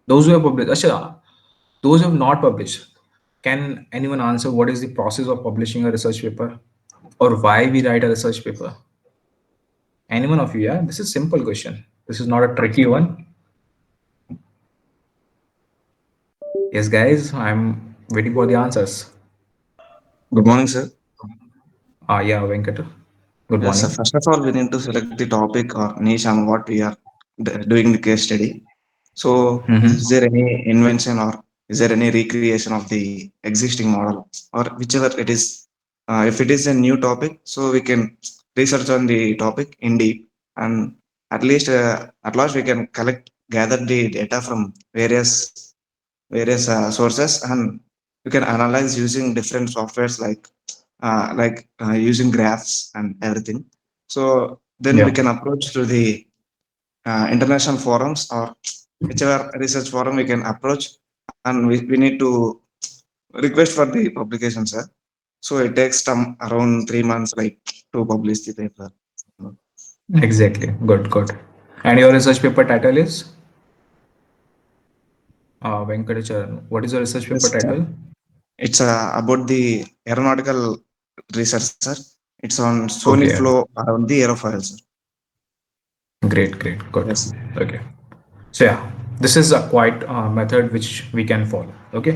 Those who have published. Achha, those who have not published, can anyone answer what is the process of publishing a research paper, or why we write a research paper? Anyone of you? Yeah, this is simple question. This is not a tricky one. Yes, guys, I'm waiting for the answers. Good morning, sir. Yeah, Venkat. Good Yes, sir. morning. First of all, we need to select the topic or niche on what we are doing the case study. So, is Mm-hmm. there any invention or is there any recreation of the existing model or whichever it is? If it is a new topic, so we can research on the topic in deep, and at last we can gather the data from various sources, and you can analyze using different softwares like using graphs and everything. So then we Yeah. can approach to the international forums or whichever research forum we can approach, and we need to request for the publication, sir. So it takes some around 3 months, like, to publish the paper. Exactly. Good, good. And your research paper title is Venkatacharan. What is your research paper Yes, sir. title? It's about the aeronautical research, sir. It's on Sony Okay. flow around the aerofoil, sir. Great, great, good. Yes, sir. Okay. So yeah, this is a quite method which we can follow. Okay,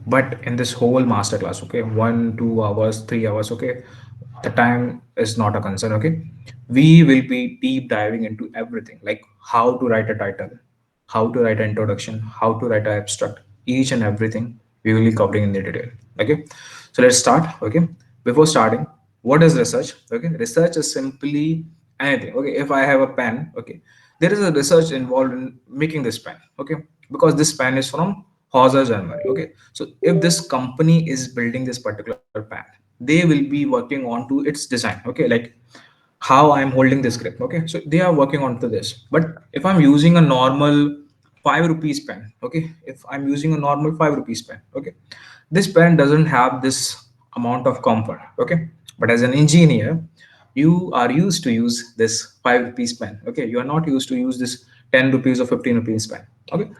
but in this whole masterclass, okay, 1 2 hours, 3 hours, okay, the time is not a concern. Okay, we will be deep diving into everything, like how to write a title, how to write an introduction, how to write an abstract, each and everything we will be covering in the detail. Okay, so let's start. Okay, before starting, what is research? Okay, research is simply anything. Okay, if I have a pen, okay, there is a research involved in making this pen. Okay, because this pen is from Hauser Germany. Okay, so if this company is building this particular pen, they will be working on to its design. Okay, like how I'm holding this grip. Okay, so they are working on to this. But if I'm using a normal 5 rupees pen, okay, if I'm using a normal 5 rupees pen, okay, this pen doesn't have this amount of comfort. Okay, but as an engineer, you are used to use this 5 rupees pen. Okay, you are not used to use this 10 rupees or 15 rupees pen. Okay,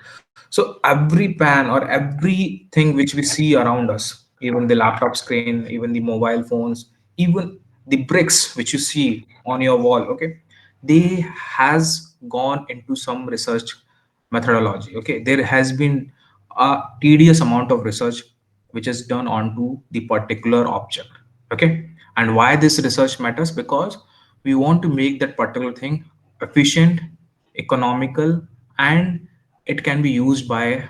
so every pen or everything which we see around us, even the laptop screen, even the mobile phones, even the bricks which you see on your wall, okay, they has gone into some research methodology. Okay, there has been a tedious amount of research which is done onto the particular object. Okay, and why this research matters? Because we want to make that particular thing efficient, economical, and it can be used by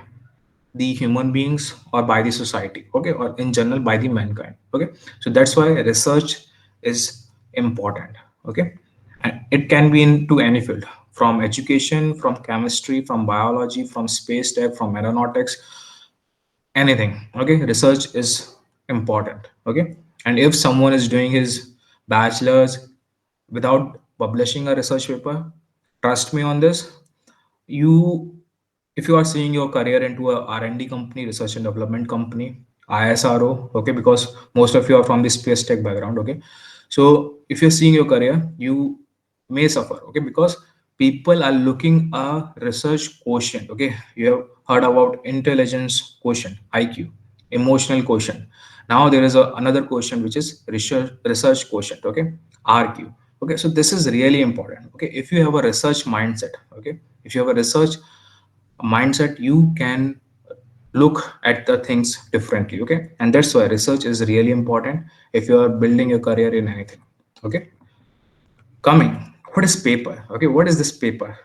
the human beings or by the society. Okay, or in general by the mankind. Okay, so that's why research is important. Okay, and it can be into any field, from education, from chemistry, from biology, from space tech, from aeronautics, anything. Okay, research is important. Okay, and if someone is doing his bachelor's without publishing a research paper, trust me on this, you, if you are seeing your career into a R&D company, research and development company, ISRO, okay, because most of you are from the space tech background. Okay, so if you're seeing your career, you may suffer. Okay, because people are looking a research quotient. Okay, you have heard about intelligence quotient, IQ, emotional quotient. Now there is another quotient which is research quotient. Okay, RQ. Okay, so this is really important. Okay, if you have a research mindset, okay, if you have a research mindset, you can look at the things differently. Okay, and that's why research is really important if you are building a career in anything. Okay, coming, what is paper? Okay, what is this paper?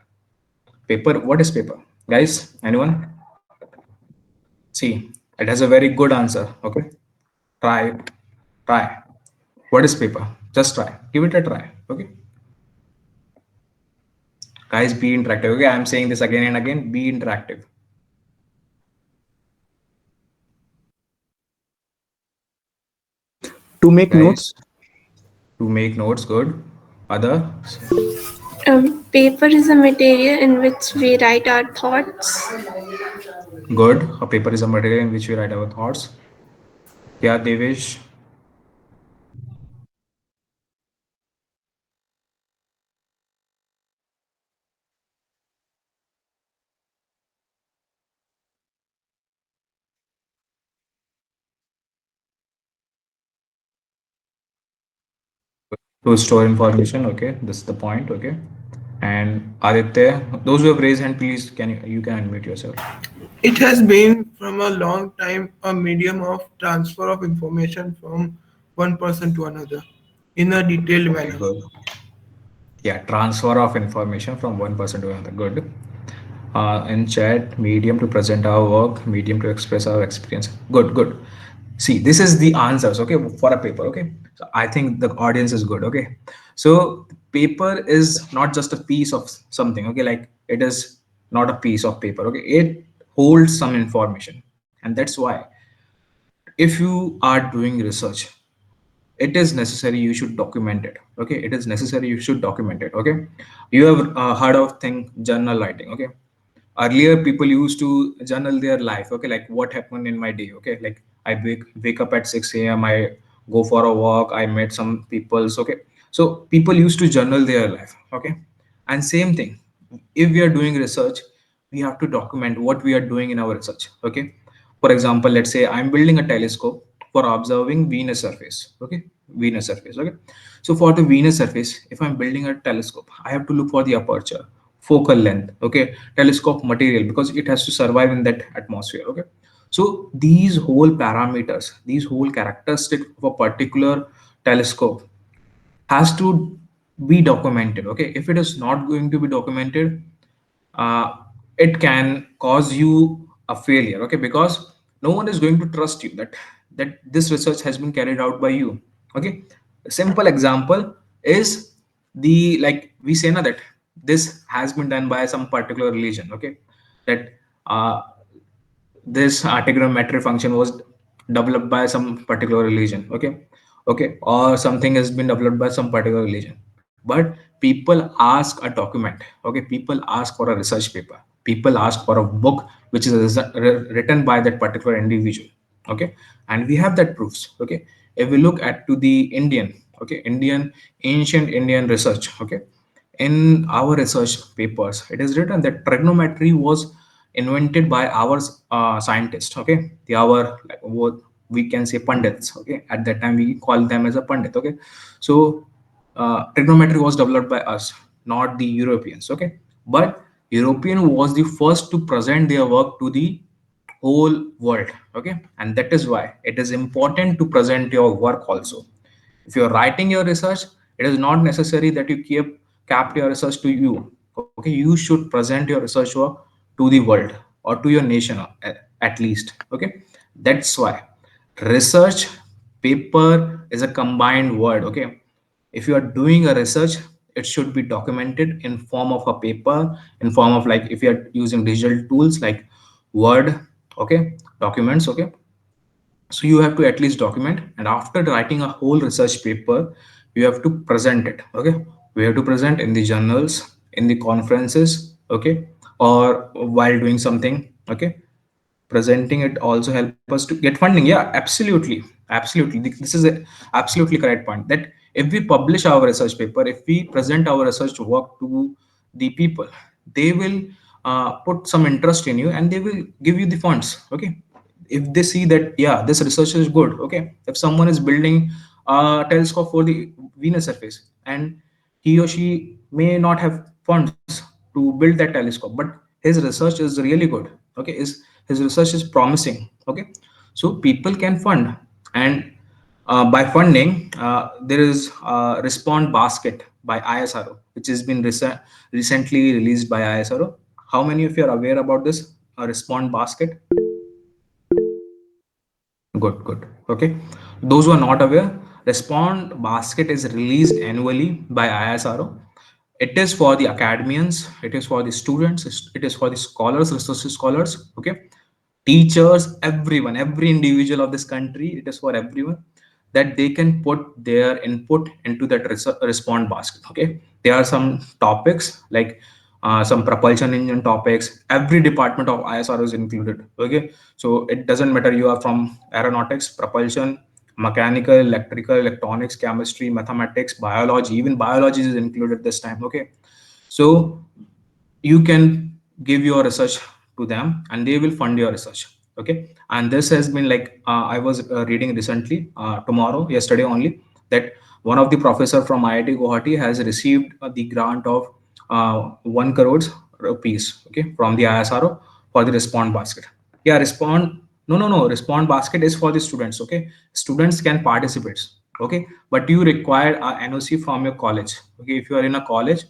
Paper, what is paper, guys? Anyone? See, it has a very good answer. Okay, try, try. What is paper? Just try, give it a try. Okay, guys, be interactive. Okay, I'm saying this again and again, be interactive. To make notes. Guys, to make notes. Good. Other? Paper is a material in which we write our thoughts. Good. A paper is a material in which we write our thoughts. Yeah, Devesh. to store information. Okay, this is the point. Okay, and Aditya, those who have raised hand, please you can unmute yourself. It has been from a long time a medium of transfer of information from one person to another in a detailed Okay, manner. good. Yeah, transfer of information from one person to another. Good. In chat, medium to present our work, medium to express our experience. Good, good. See, this is the answers, okay, for a paper, okay. So I think the audience is good, okay. So paper is not just a piece of something, okay, like it is not a piece of paper, okay. It holds some information, and that's why if you are doing research, it is necessary you should document it, okay. It is necessary you should document it, okay. You have heard of thing journal writing, okay. Earlier people used to journal their life, okay, like what happened in my day, okay, like I wake up at 6 a.m, I go for a walk, I met some peoples, okay. So people used to journal their life, okay. And same thing, if we are doing research, we have to document what we are doing in our research, okay. For example, let's say I'm building a telescope for observing Venus surface, okay. Venus surface, okay. So for the Venus surface, if I'm building a telescope, I have to look for the aperture, focal length, okay, telescope material, because it has to survive in that atmosphere, okay. So these whole parameters, these whole characteristics of a particular telescope has to be documented, okay. If it is not going to be documented, uh, it can cause you a failure, okay, because no one is going to trust you that this research has been carried out by you, okay. A simple example is the, like we say na, that this has been done by some particular religion, okay, that uh, this trigonometric function was developed by some particular religion, okay, okay, or something has been developed by some particular religion. But people ask a document, okay, people ask for a research paper, people ask for a book which is written by that particular individual, okay. And we have that proofs, okay. If we look at to the Indian, okay, Indian, ancient Indian research, okay, in our research papers it is written that trigonometry was invented by our scientists, okay. The our, like what we can say, pundits, okay. At that time we call them as a pundit, okay. So trigonometry was developed by us, not the Europeans, okay. But European was the first to present their work to the whole world, okay. And that is why it is important to present your work also. If you're writing your research, it is not necessary that you kept your research to you, okay. You should present your research work to the world or to your nation, at least, okay. That's why research paper is a combined word, okay. If you are doing a research, it should be documented in form of a paper, in form of, like if you are using digital tools like Word, okay, documents, okay. So you have to at least document, and after writing a whole research paper, you have to present it, okay. We have to present in the journals, in the conferences, okay, or while doing something, okay. Presenting it also help us to get funding. Yeah, absolutely, absolutely. This is a absolutely correct point, that if we publish our research paper, if we present our research work to the people, they will put some interest in you and they will give you the funds, okay. If they see that, yeah, this research is good, okay. If someone is building a telescope for the Venus surface, and he or she may not have funds to build that telescope, but his research is really good, okay, is his research is promising, okay. So people can fund, and by funding, there is Respond Basket by ISRO, which has been recently released by ISRO. How many of you are aware about this Respond Basket? Good, good. Okay. Those who are not aware, Respond Basket is released annually by ISRO. It is for the academians, it is for the students, it is for the scholars, research scholars, okay, teachers, everyone, every individual of this country. It is for everyone, that they can put their input into that Respond Basket, okay. There are some topics like some propulsion engine topics. Every department of ISR is included, okay. So it doesn't matter you are from aeronautics, propulsion, mechanical, electrical, electronics, chemistry, mathematics, biology. Even biology is included this time, okay. So you can give your research to them and they will fund your research, okay. And this has been like I was reading recently, tomorrow, yesterday only, that one of the professor from IIT Guwahati has received the grant of 1 crores rupees, okay, from the ISRO for the respond basket. Yeah, respond. No, no, no. Respond basket is for the students. Okay, students can participate. Okay, but you require a NOC from your college. Okay, if you are in a college,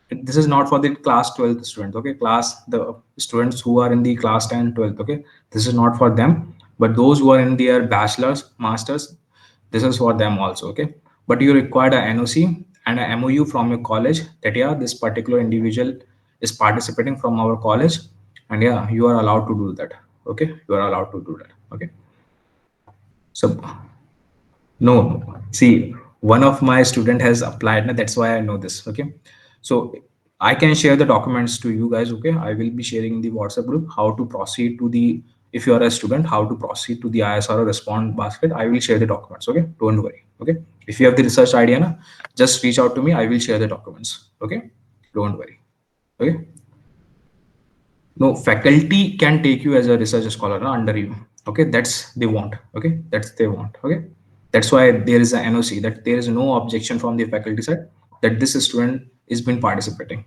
this is not for the class 12th student. Okay, class the students who are in the class 10 12th. Okay, this is not for them, but those who are in their bachelor's masters, this is for them also. Okay, but you require a NOC and a MOU from your college that yeah, this particular individual is participating from our college, and yeah, you are allowed to do that. Okay, you are allowed to do that. Okay, so no, see, one of my student has applied, and that's why I know this. Okay, so I can share the documents to you guys. Okay, I will be sharing in the WhatsApp group how to proceed to the, if you are a student, how to proceed to the ISRO respond basket. I will share the documents. Okay, don't worry. Okay, if you have the research idea, na, just reach out to me. I will share the documents. Okay, don't worry. Okay, no, faculty can take you as a research scholar na, under you. Okay, that's they want. Okay, that's they want. Okay, that's why there is a NOC, that there is no objection from the faculty side that this student is been participating.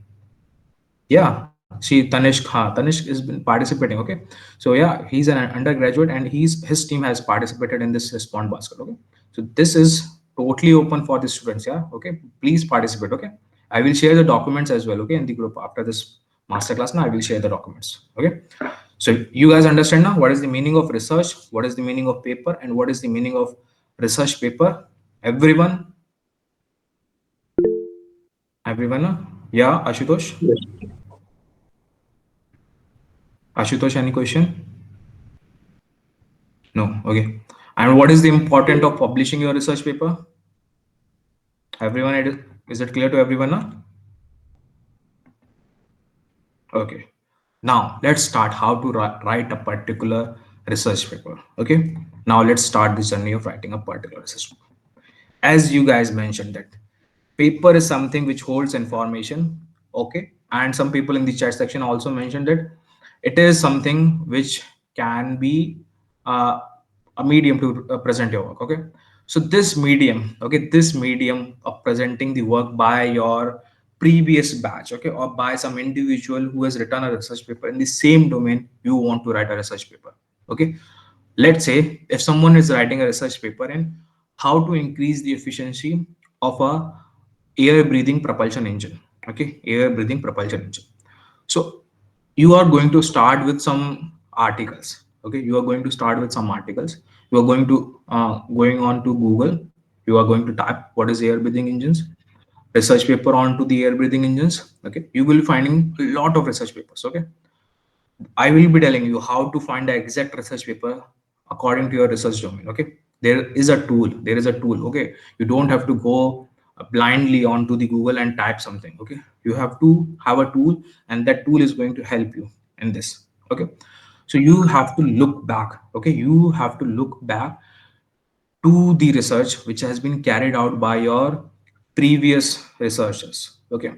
Yeah, see, Tanishk has been participating. Okay, so yeah, he's an undergraduate and his team has participated in this respond basket. Okay, so this is totally open for the students. Yeah, okay, please participate. Okay, I will share the documents as well. Okay, in the group after this masterclass. Now I will share the documents. Okay, so you guys understand now what is the meaning of research, what is the meaning of paper, and what is the meaning of research paper. Everyone, everyone. Yeah, Ashutosh. Ashutosh, any question? No. Okay. And what is the importance of publishing your research paper? Everyone, is it clear to everyone now? Okay. Now let's start how to write a particular research paper. Okay. Now let's start the journey of writing a particular research paper. As you guys mentioned that paper is something which holds information. Okay. And some people in the chat section also mentioned that it is something which can be uh, a medium to present your work. Okay, so this medium, okay, this medium of presenting the work by your previous batch, okay, or by some individual who has written a research paper in the same domain you want to write a research paper. Okay, let's say if someone is writing a research paper in how to increase the efficiency of a air breathing propulsion engine. Okay, air breathing propulsion engine. So you are going to start with some articles. Okay, you are going to start with some articles. You are going to going on to Google. You are going to type what is air breathing engines, research paper onto the air breathing engines. Okay, you will be finding a lot of research papers. Okay, I will be telling you how to find the exact research paper according to your research domain. Okay, there is a tool. There is a tool. Okay, you don't have to go blindly onto the Google and type something. Okay, you have to have a tool, and that tool is going to help you in this. Okay, so you have to look back. Okay, you have to look back to the research which has been carried out by your previous researchers. Okay,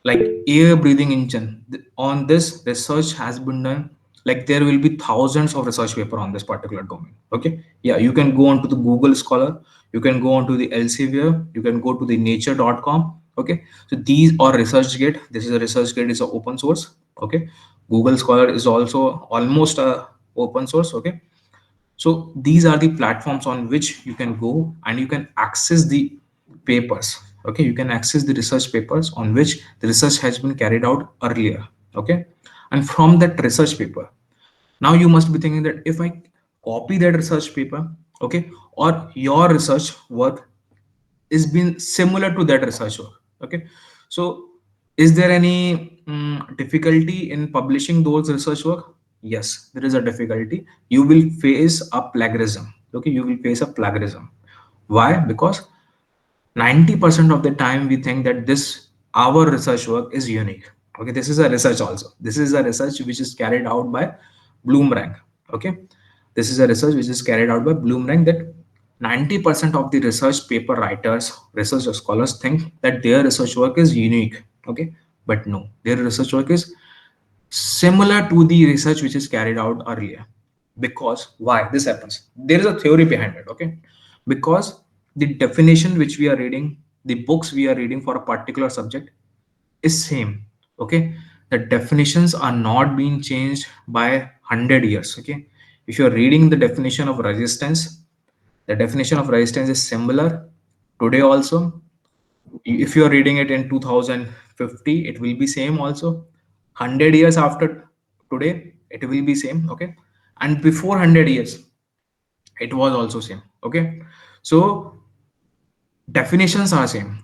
like air breathing engine, on this research has been done, like there will be thousands of research paper on this particular domain. Okay, yeah, you can go on to the Google Scholar, you can go on to the Elsevier, you can go to the nature.com. Okay, so these are researchgate. This is a researchgate, is a open source. Okay, Google Scholar is also almost a open source. Okay, so these are the platforms on which you can go and you can access the papers. Okay, you can access the research papers on which the research has been carried out earlier. Okay, and from that research paper, now you must be thinking that if I copy that research paper, okay, or your research work is been similar to that research work. Okay, so is there any difficulty in publishing those research work? Yes, there is a difficulty. You will face a plagiarism. Okay, you will face a plagiarism. Why? Because 90% of the time we think that this our research work is unique. Okay, this is a research also. This is a research which is carried out by Bloomberg. Okay, this is a research which is carried out by Bloomberg, that 90% of the research paper writers, research scholars think that their research work is unique. Okay, but no, their research work is similar to the research which is carried out earlier. Because why this happens, there is a theory behind it. Okay, because the definition which we are reading, the books we are reading for a particular subject is same. Okay, the definitions are not being changed by 100 years. Okay, if you're reading the definition of resistance, the definition of resistance is similar today also. If you're reading it in 2050, it will be same also. 100 years after today, it will be same. Okay, and before 100 years, it was also same. Okay, so definitions are same.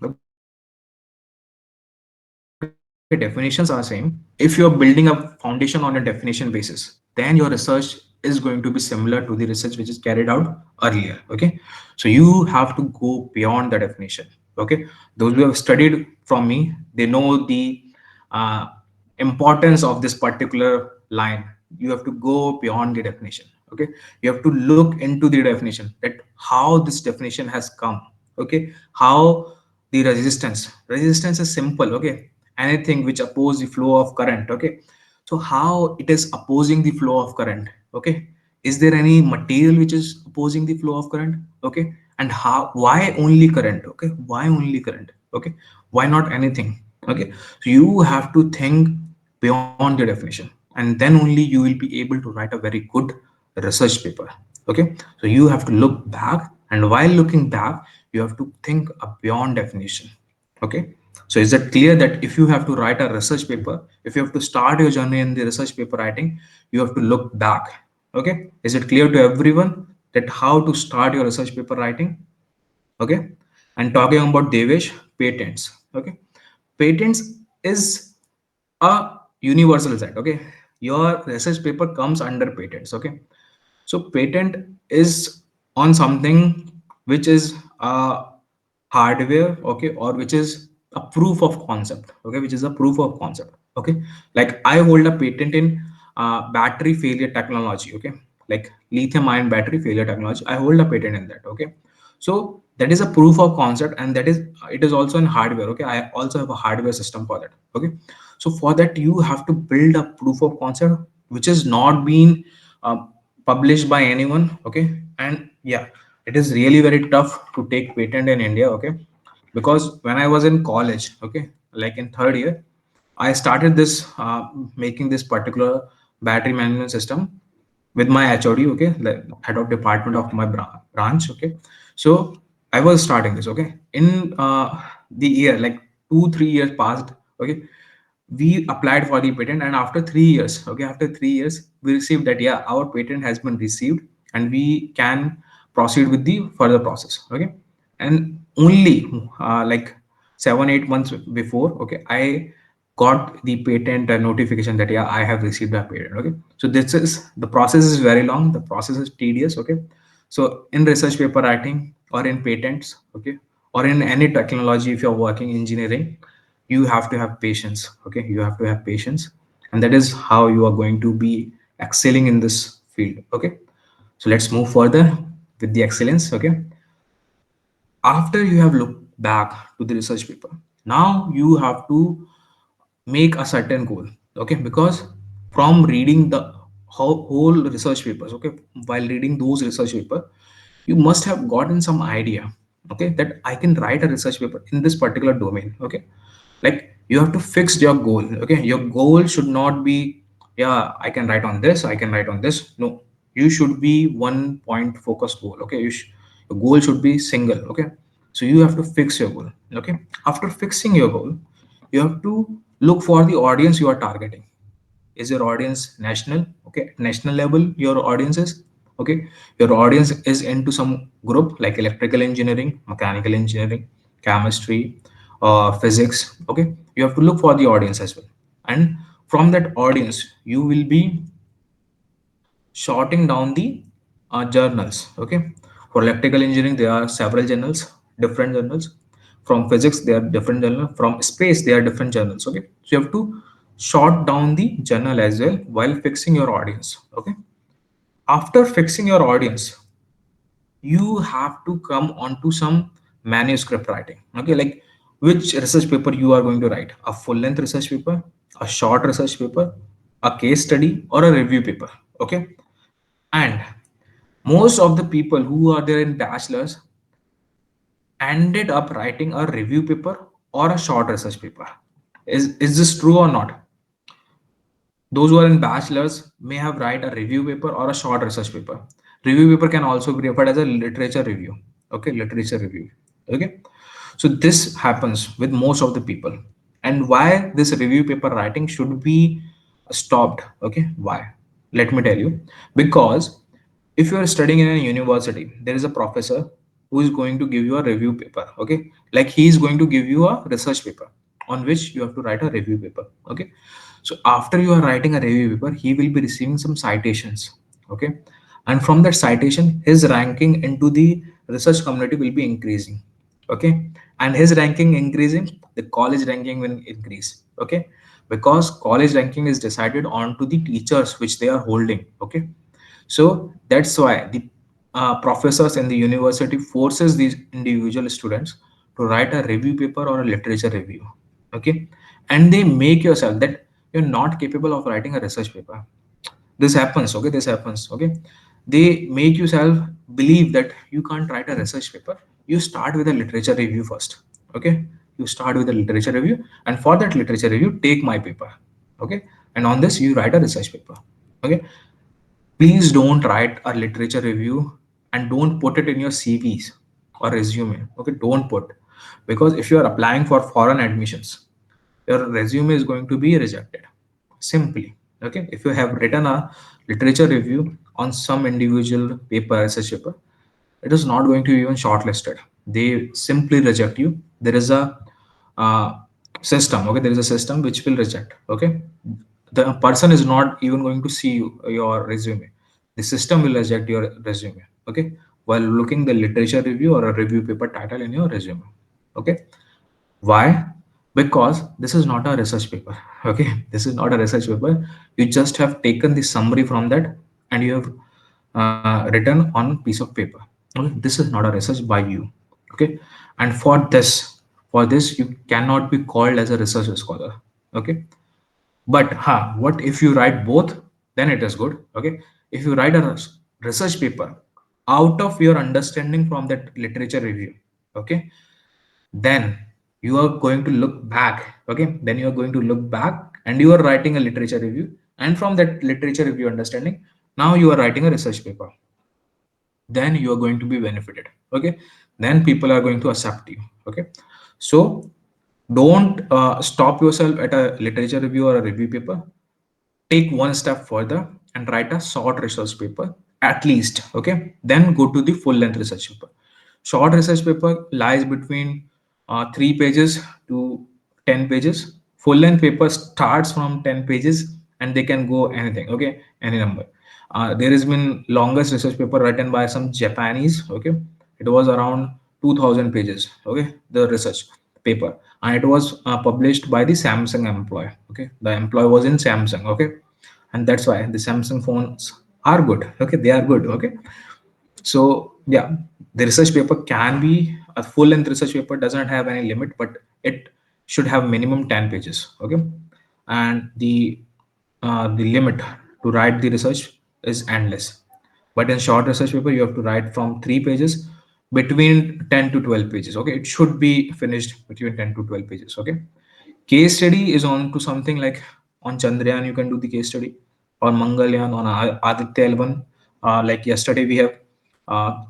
Okay, definitions are same. If you're building a foundation on a definition basis, then your research is going to be similar to the research which is carried out earlier. Okay, so you have to go beyond the definition. Okay, those who have studied from me, they know the importance of this particular line. You have to go beyond the definition. Okay, you have to look into the definition, that how this definition has come. Okay, how the resistance is simple. Okay, anything which oppose the flow of current. Okay, so how it is opposing the flow of current. Okay, is there any material which is opposing the flow of current? Okay, and how, why only current? Okay, why only current? Okay, why not anything? Okay, so you have to think beyond the definition, and then only you will be able to write a very good research paper. Okay, so you have to look back, and while looking back, you have to think beyond definition. Okay, so is that clear that if you have to write a research paper, if you have to start your journey in the research paper writing, you have to look back. Okay, is it clear to everyone that how to start your research paper writing? Okay, and talking about Devesh, patents. Okay, patents is a universal set. Okay, your research paper comes under patents. Okay, so patent is on something which is a hardware. Okay, or which is a proof of concept. Okay, which is a proof of concept. Okay, like I hold a patent in battery failure technology. Okay, like lithium ion battery failure technology, I hold a patent in that. Okay, so that is a proof of concept, and that is, it is also in hardware. Okay, I also have a hardware system for that. Okay, so for that you have to build a proof of concept which is not been uh, published by anyone. Okay, and yeah, it is really very tough to take patent in India. Okay, because when I was in college, okay, like in third year, I started this making this particular battery management system with my HOD. Okay, the head of department of my branch. Okay, so I was starting this. Okay, in the year, like 2 3 years passed. Okay, we applied for the patent, and after 3 years, okay, after 3 years, we received that yeah, our patent has been received, and we can proceed with the further process. Okay, and only like 7 8 months before, okay, I got the patent notification that yeah, I have received a patent. Okay, so this is, the process is very long, the process is tedious. Okay, so in research paper writing or in patents, okay, or in any technology, if you're working engineering, you have to have patience. Okay, you have to have patience, and that is how you are going to be excelling in this field. Okay, so let's move further with the excellence. Okay, after you have looked back to the research paper, now you have to make a certain goal. Okay, because from reading the whole research papers, okay, while reading those research paper, you must have gotten some idea. Okay, that I can write a research paper in this particular domain. Okay, like you have to fix your goal. Okay, your goal should not be yeah, I can write on this, I can write on this. No, you should be one point focused goal. Okay, your goal should be single. Okay, so you have to fix your goal. Okay, after fixing your goal, you have to look for the audience you are targeting. Is your audience national? Okay, national level your audience is. Okay, your audience is into some group like electrical engineering, mechanical engineering, chemistry, physics. Okay, you have to look for the audience as well, and from that audience you will be sorting down the journals. Okay, for electrical engineering there are several journals, different journals. From physics there are different journals. From space there are different journals. Okay, so you have to short down the journal as well while fixing your audience. Okay, after fixing your audience, you have to come onto some manuscript writing. Okay, like which research paper you are going to write, a full length research paper, a short research paper, a case study, or a review paper. Okay, and most of the people who are there in bachelor's, ended up writing a review paper or a short research paper. Is this true or not? Those who are in bachelor's may have write a review paper or a short research paper. Review paper can also be referred as a literature review. Okay, literature review. Okay, so this happens with most of the people. And why this review paper writing should be stopped? Okay, why? Let me tell you. Because if you are studying in a university, there is a professor who is going to give you a review paper. Okay, like he is going to give you a research paper on which you have to write a review paper. Okay, so after you are writing a review paper, he will be receiving some citations. Okay, and from that citation, his ranking into the research community will be increasing. Okay, and his ranking increasing, the college ranking will increase. Okay, because college ranking is decided on to the teachers which they are holding. Okay, so that's why the professors in the university forces these individual students to write a review paper or a literature review. Okay, and they make yourself that you're not capable of writing a research paper. This happens. Okay, this happens. Okay, they make yourself believe that you can't write a research paper. You start with a literature review first. Okay, you start with a literature review, and for that literature review, take my paper. Okay, and on this you write a research paper. Okay, please don't write a literature review and don't put it in your CVs or resume. Okay, don't put, because if you are applying for foreign admissions, your resume is going to be rejected. Simply. Okay, if you have written a literature review on some individual paper, research paper, it is not going to be even shortlisted. They simply reject you. There is a uh, system. Okay, there is a system which will reject. Okay, the person is not even going to see your resume. The system will reject your resume. Okay, while looking the literature review or a review paper title in your resume. Okay, why? Because this is not a research paper. Okay, this is not a research paper. You just have taken the summary from that and you have written on piece of paper. Okay, this is not a research by you. Okay, and for this you cannot be called as a research scholar. Okay, but what if you write both? Then it is good. Okay, if you write a research paper out of your understanding from that literature review, okay, then you are going to look back. Okay, then you are going to look back and you are writing a literature review, and from that literature review understanding, now you are writing a research paper. Then you are going to be benefited. Okay, then people are going to accept you. Okay, so don't stop yourself at a literature review or a review paper. Take one step further and write a short research paper at least. Okay, then go to the full length research paper. Short research paper lies between 3 pages to 10 pages. Full length paper starts from 10 pages and they can go anything. Okay, any number. There has been longest research paper written by some Japanese. Okay, it was around 2000 pages. Okay, the research paper, and it was published by the Samsung employee. Okay, the employee was in Samsung. Okay, and that's why the Samsung phones are good. Okay, they are good. Okay, so yeah, the research paper can be a full length research paper, doesn't have any limit, but it should have minimum 10 pages. Okay, and the limit to write the research is endless. But in short research paper, you have to write from 3 pages between 10 to 12 pages. Okay, it should be finished between 10 to 12 pages. Okay, case study is on to something like on Chandrayaan, you can do the case study, or Mangalyaan, on Aditya L1. Like yesterday, we have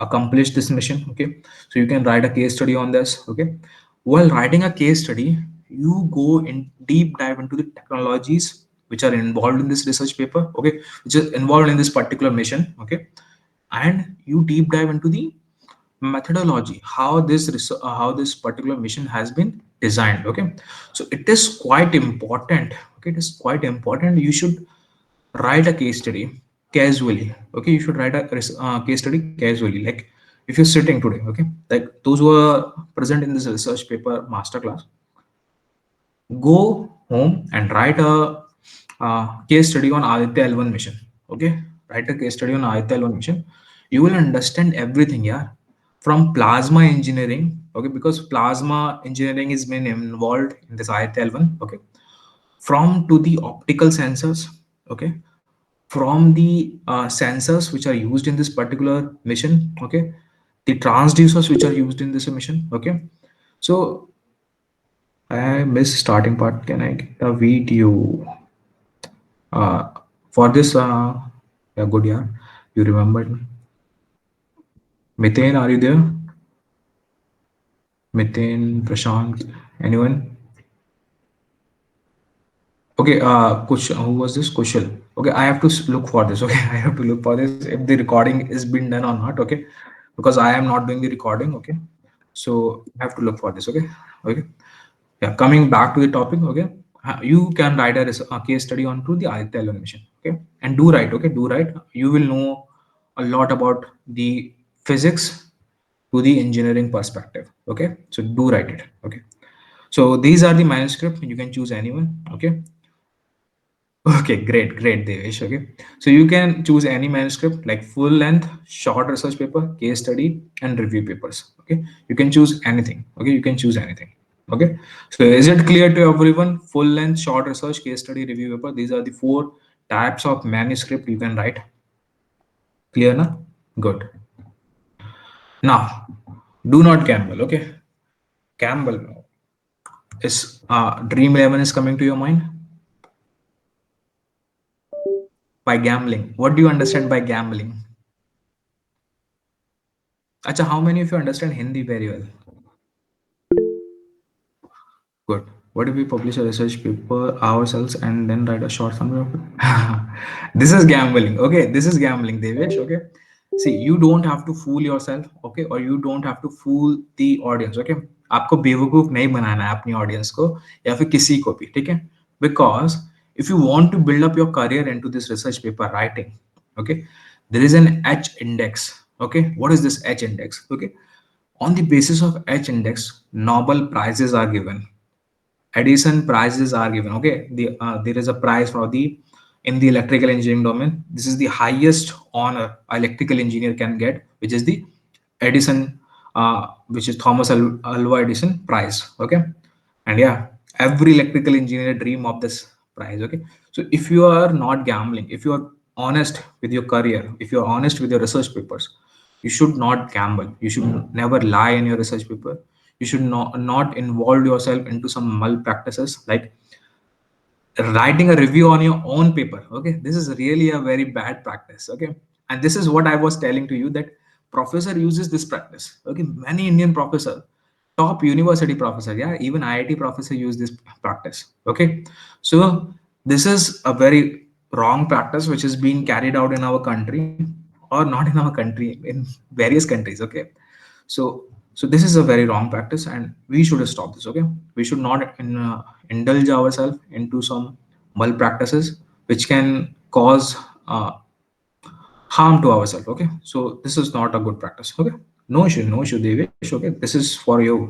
accomplished this mission. Okay, so you can write a case study on this. Okay, while writing a case study, you go in deep dive into the technologies which are involved in this research paper. Okay, which is involved in this particular mission. Okay, and you deep dive into the methodology, how how this particular mission has been designed. Okay, so it is quite important. Okay, it is quite important. You should write a case study casually. Okay, you should write a case study casually, like if you're sitting today. Okay, like those who are present in this research paper masterclass, go home and write a case study on Aditya L1 mission. Okay, write a case study on Aditya L1 mission. You will understand everything, yeah, from plasma engineering. Okay, because plasma engineering is been involved in this Aditya L1. Okay, from to the optical sensors. Okay, from the sensors which are used in this particular mission. Okay, the transducers which are used in this emission. Okay, so I missed starting part. Can I get a video uh, for this? Yeah, good. Yeah, you remembered. Mithane, are you there? Mithane, Prashant, anyone? Okay, who was this? Kushal. Okay, I have to look for this. Okay, I have to look for this if the recording is being done or not. Okay, because I am not doing the recording. Okay, so I have to look for this. Okay, okay. Yeah, coming back to the topic. Okay, you can write a case study onto the ITL mission. Okay, and do write. Okay, do write. You will know a lot about the physics to the engineering perspective. Okay, so do write it. Okay, so these are the manuscript. You can choose anyone. Okay, okay, great, great, Devesh. Okay, so you can choose any manuscript like full length, short research paper, case study, and review papers. Okay, you can choose anything. Okay, you can choose anything. Okay, so is it clear to everyone? Full length, short research, case study, review paper. These are the four types of manuscript you can write. Clear na? Good. Now, do not gamble. Okay, gamble is Dream 11 is coming to your mind by gambling. What do you understand by gambling? Acha, how many of you understand Hindi very well? Good. What if we publish a research paper ourselves and then write a short summary of it? This is gambling. Okay, this is gambling, Devesh. Okay. See, you don't have to fool yourself, okay, or you don't have to fool the audience, okay. आपको बेवकूफ नहीं बनाना है अपनी audience को या फिर किसी को भी, ठीक है? Because if you want to build up your career into this research paper writing, okay, there is an H index. Okay, what is this H index? Okay, on the basis of H index, Nobel prizes are given, addition prizes are given. Okay, there is a prize for the in the electrical engineering domain. This is the highest honor electrical engineer can get, which is the Edison, which is Thomas Alva Edison prize. Okay, and yeah, every electrical engineer dream of this prize. Okay, so if you are not gambling, if you are honest with your career, if you are honest with your research papers, you should not gamble. You should never lie in your research paper. You should not involve yourself into some malpractices like writing a review on your own paper. Okay, this is really a very bad practice. Okay, and this is what I was telling to you, that professor uses this practice. Okay, many Indian professor, top university professor, yeah, even IIT professor use this practice. Okay, so this is a very wrong practice which is being carried out in our country, or not in our country, in various countries. Okay, so this is a very wrong practice and we should stop this. Okay, we should not indulge ourselves into some malpractices which can cause harm to ourselves. Okay, so this is not a good practice. Okay, no issue, Devesh. Okay, this is for you.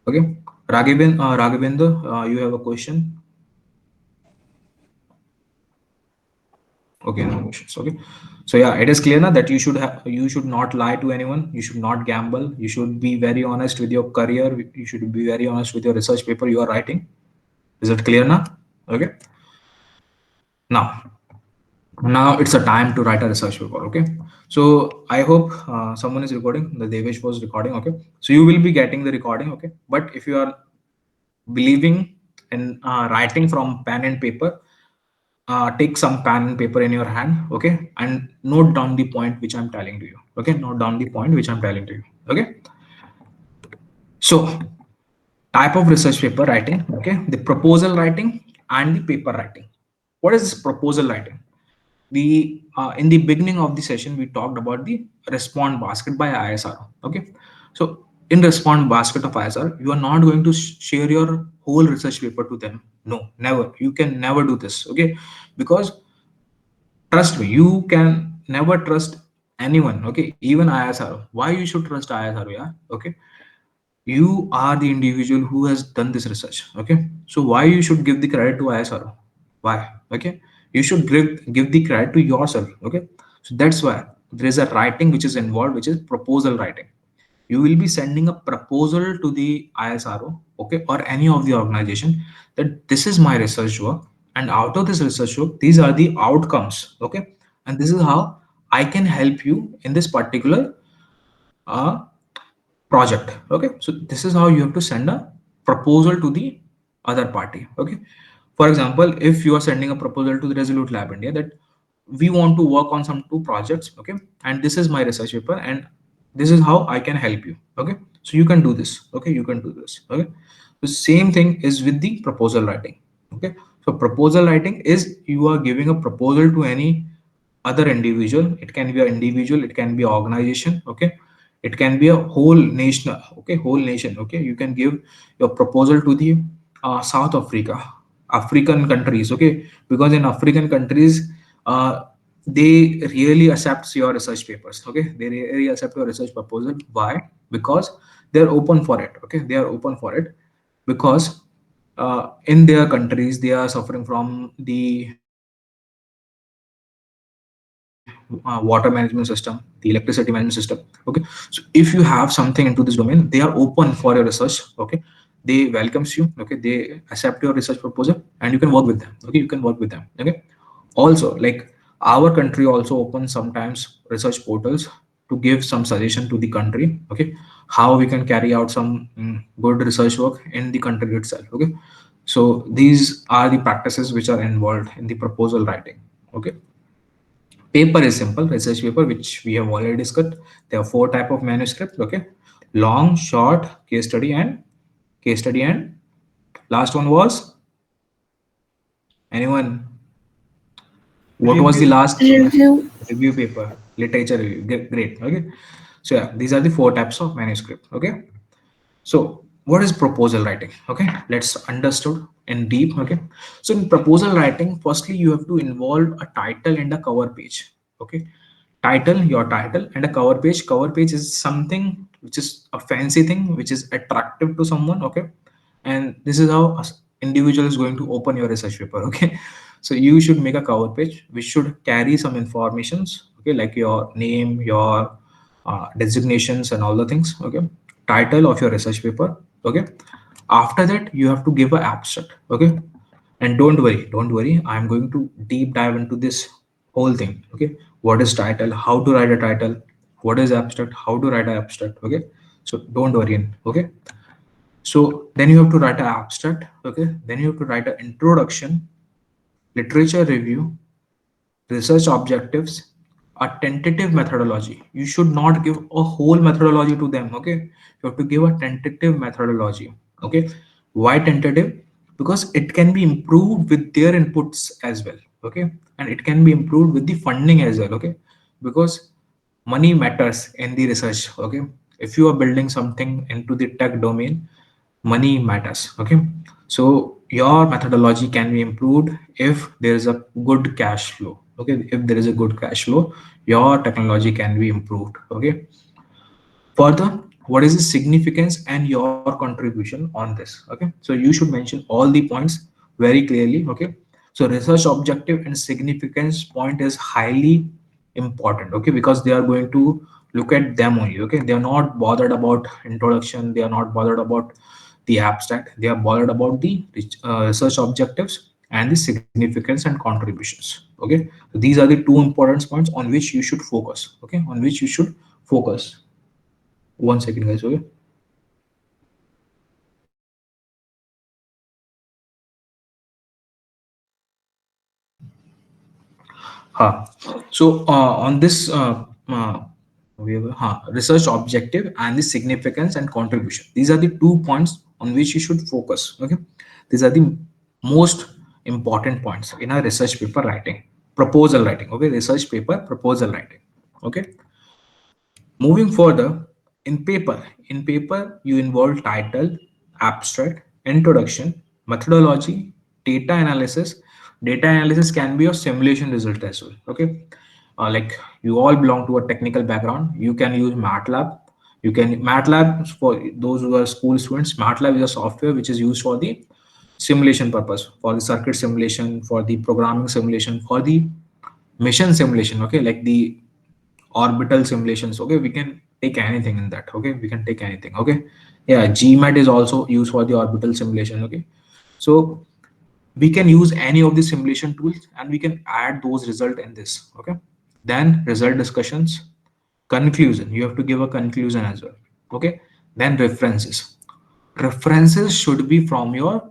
Okay, Raghavendra, you have a question? Okay, no issues. Okay, so yeah, it is clear now that you should not lie to anyone. You should not gamble. You should be very honest with your career. You should be very honest with your research paper you are writing. Is it clear now? Okay, now it's a time to write a research paper. Okay, so I hope someone is recording. The Devesh was recording. Okay, so you will be getting the recording. Okay, but if you are believing in writing from pen and paper, take some pen and paper in your hand. Okay, and note down the point which I'm telling to you. Okay, note down the point which I'm telling to you. Okay, so type of research paper writing. Okay, the proposal writing and the paper writing. What is this proposal writing? The In the beginning of the session we talked about the respond basket by ISRO. Okay, so in respond basket of ISRO, you are not going to share your whole research paper to them. No, never. You can never do this. Okay, because trust me, you can never trust anyone. Okay, even ISRO. Why you should trust ISRO? Yeah, okay, you are the individual who has done this research. Okay, so why you should give the credit to ISRO? Why? Okay, you should give the credit to yourself. Okay, so that's why there is a writing which is involved, which is proposal writing. You will be sending a proposal to the ISRO, okay, or any of the organization, that this is my research work, and out of this research work, these are the outcomes. Okay, and this is how I can help you in this particular a project. Okay, so this is how you have to send a proposal to the other party. Okay, for example, if you are sending a proposal to the Resolute Lab India that we want to work on some two projects, okay, and this is my research paper and this is how I can help you. Okay, so you can do this. Okay, you can do this. Okay, the same thing is with the proposal writing. Okay, so proposal writing is you are giving a proposal to any other individual. It can be an individual, it can be an organization. Okay, it can be a whole nation. Okay, whole nation. Okay, you can give your proposal to the South Africa, African countries. Okay, because in African countries, uh, they really accept your research papers. Okay, they really accept your research proposal. Why? Because they're open for it. Okay, they are open for it because in their countries they are suffering from the water management system, the electricity management system. Okay, so if you have something into this domain, they are open for your research. Okay, they welcomes you. Okay, they accept your research proposal and you can work with them. Okay, you can work with them. Okay, also like our country also opens sometimes research portals to give some suggestion to the country. Okay, how we can carry out some good research work in the country itself. Okay, so these are the practices which are involved in the proposal writing. Okay, paper is simple. Research paper, which we have already discussed, there are four type of manuscript. Okay, long, short, case study and last one was, anyone, what was the Review. last Review. review paper? Literature review. Great. Okay, so yeah, these are the four types of manuscript. Okay, so what is proposal writing? Okay, let's understood in deep. Okay, so in proposal writing, firstly you have to involve a title and a cover page. Okay, title, your title, and a cover page. Cover page is something which is a fancy thing which is attractive to someone. Okay, and this is how a individual is going to open your research paper. Okay, so you should make a cover page which should carry some informations. Okay, like your name, your designations and all the things. Okay, title of your research paper. Okay, after that you have to give a abstract. Okay, and don't worry, I'm going to deep dive into this whole thing. Okay, what is title, how to write a title, what is abstract, how to write an abstract. Okay, so don't worry. Okay, so then you have to write an abstract. Okay, then you have to write an introduction, literature review, research objectives, a tentative methodology. You should not give a whole methodology to them. Okay, you have to give a tentative methodology. Okay, why tentative? Because it can be improved with their inputs as well. Okay, and it can be improved with the funding as well. Okay, because money matters in the research. Okay, if you are building something into the tech domain, money matters. Okay, so your methodology can be improved if there is a good cash flow. Okay, if there is a good cash flow, your technology can be improved. Okay, further, what is the significance and your contribution on this? Okay, so you should mention all the points very clearly. Okay, so research objective and significance point is highly important. Okay, because they are going to look at them only. Okay, they are not bothered about introduction, they are not bothered about the abstract, they are bothered about the research objectives and the significance and contributions. Okay, so these are the two important points on which you should focus. Okay, on which you should focus. One second, guys. Okay. Ha. So on this we have research objective and the significance and contribution. These are the 2 points on which you should focus. Okay. These are the most important points in a research paper writing, proposal writing. Okay. Research paper, proposal writing. Okay. Moving further, in paper, you involve title, abstract, introduction, methodology, data analysis. Data analysis can be a simulation result as well. Okay, like you all belong to a technical background, you can use MATLAB. You can MATLAB for those who are school students. MATLAB is a software which is used for the simulation purpose, for the circuit simulation, for the programming simulation, for the mission simulation. Okay, like the orbital simulations. Okay, we can take anything in that. Okay, we can take anything. Okay, yeah, GMAT is also used for the orbital simulation. Okay, so we can use any of the simulation tools and we can add those results in this. Okay, then result discussions, Conclusion, you have to give a conclusion as well. Okay. Then references. References should be from your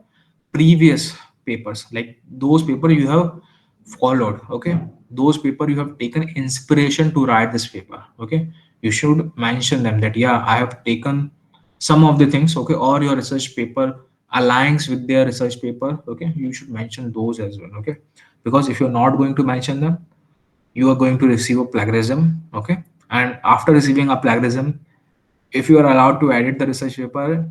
previous papers, like those paper you have followed. Okay. Those paper you have taken inspiration to write this paper. Okay. You should mention them that yeah, I have taken some of the things. Okay. Or your research paper aligns with their research paper. Okay. You should mention those as well. Okay. Because if you're not going to mention them, you are going to receive a plagiarism. Okay. And after receiving a plagiarism, if you are allowed to edit the research paper,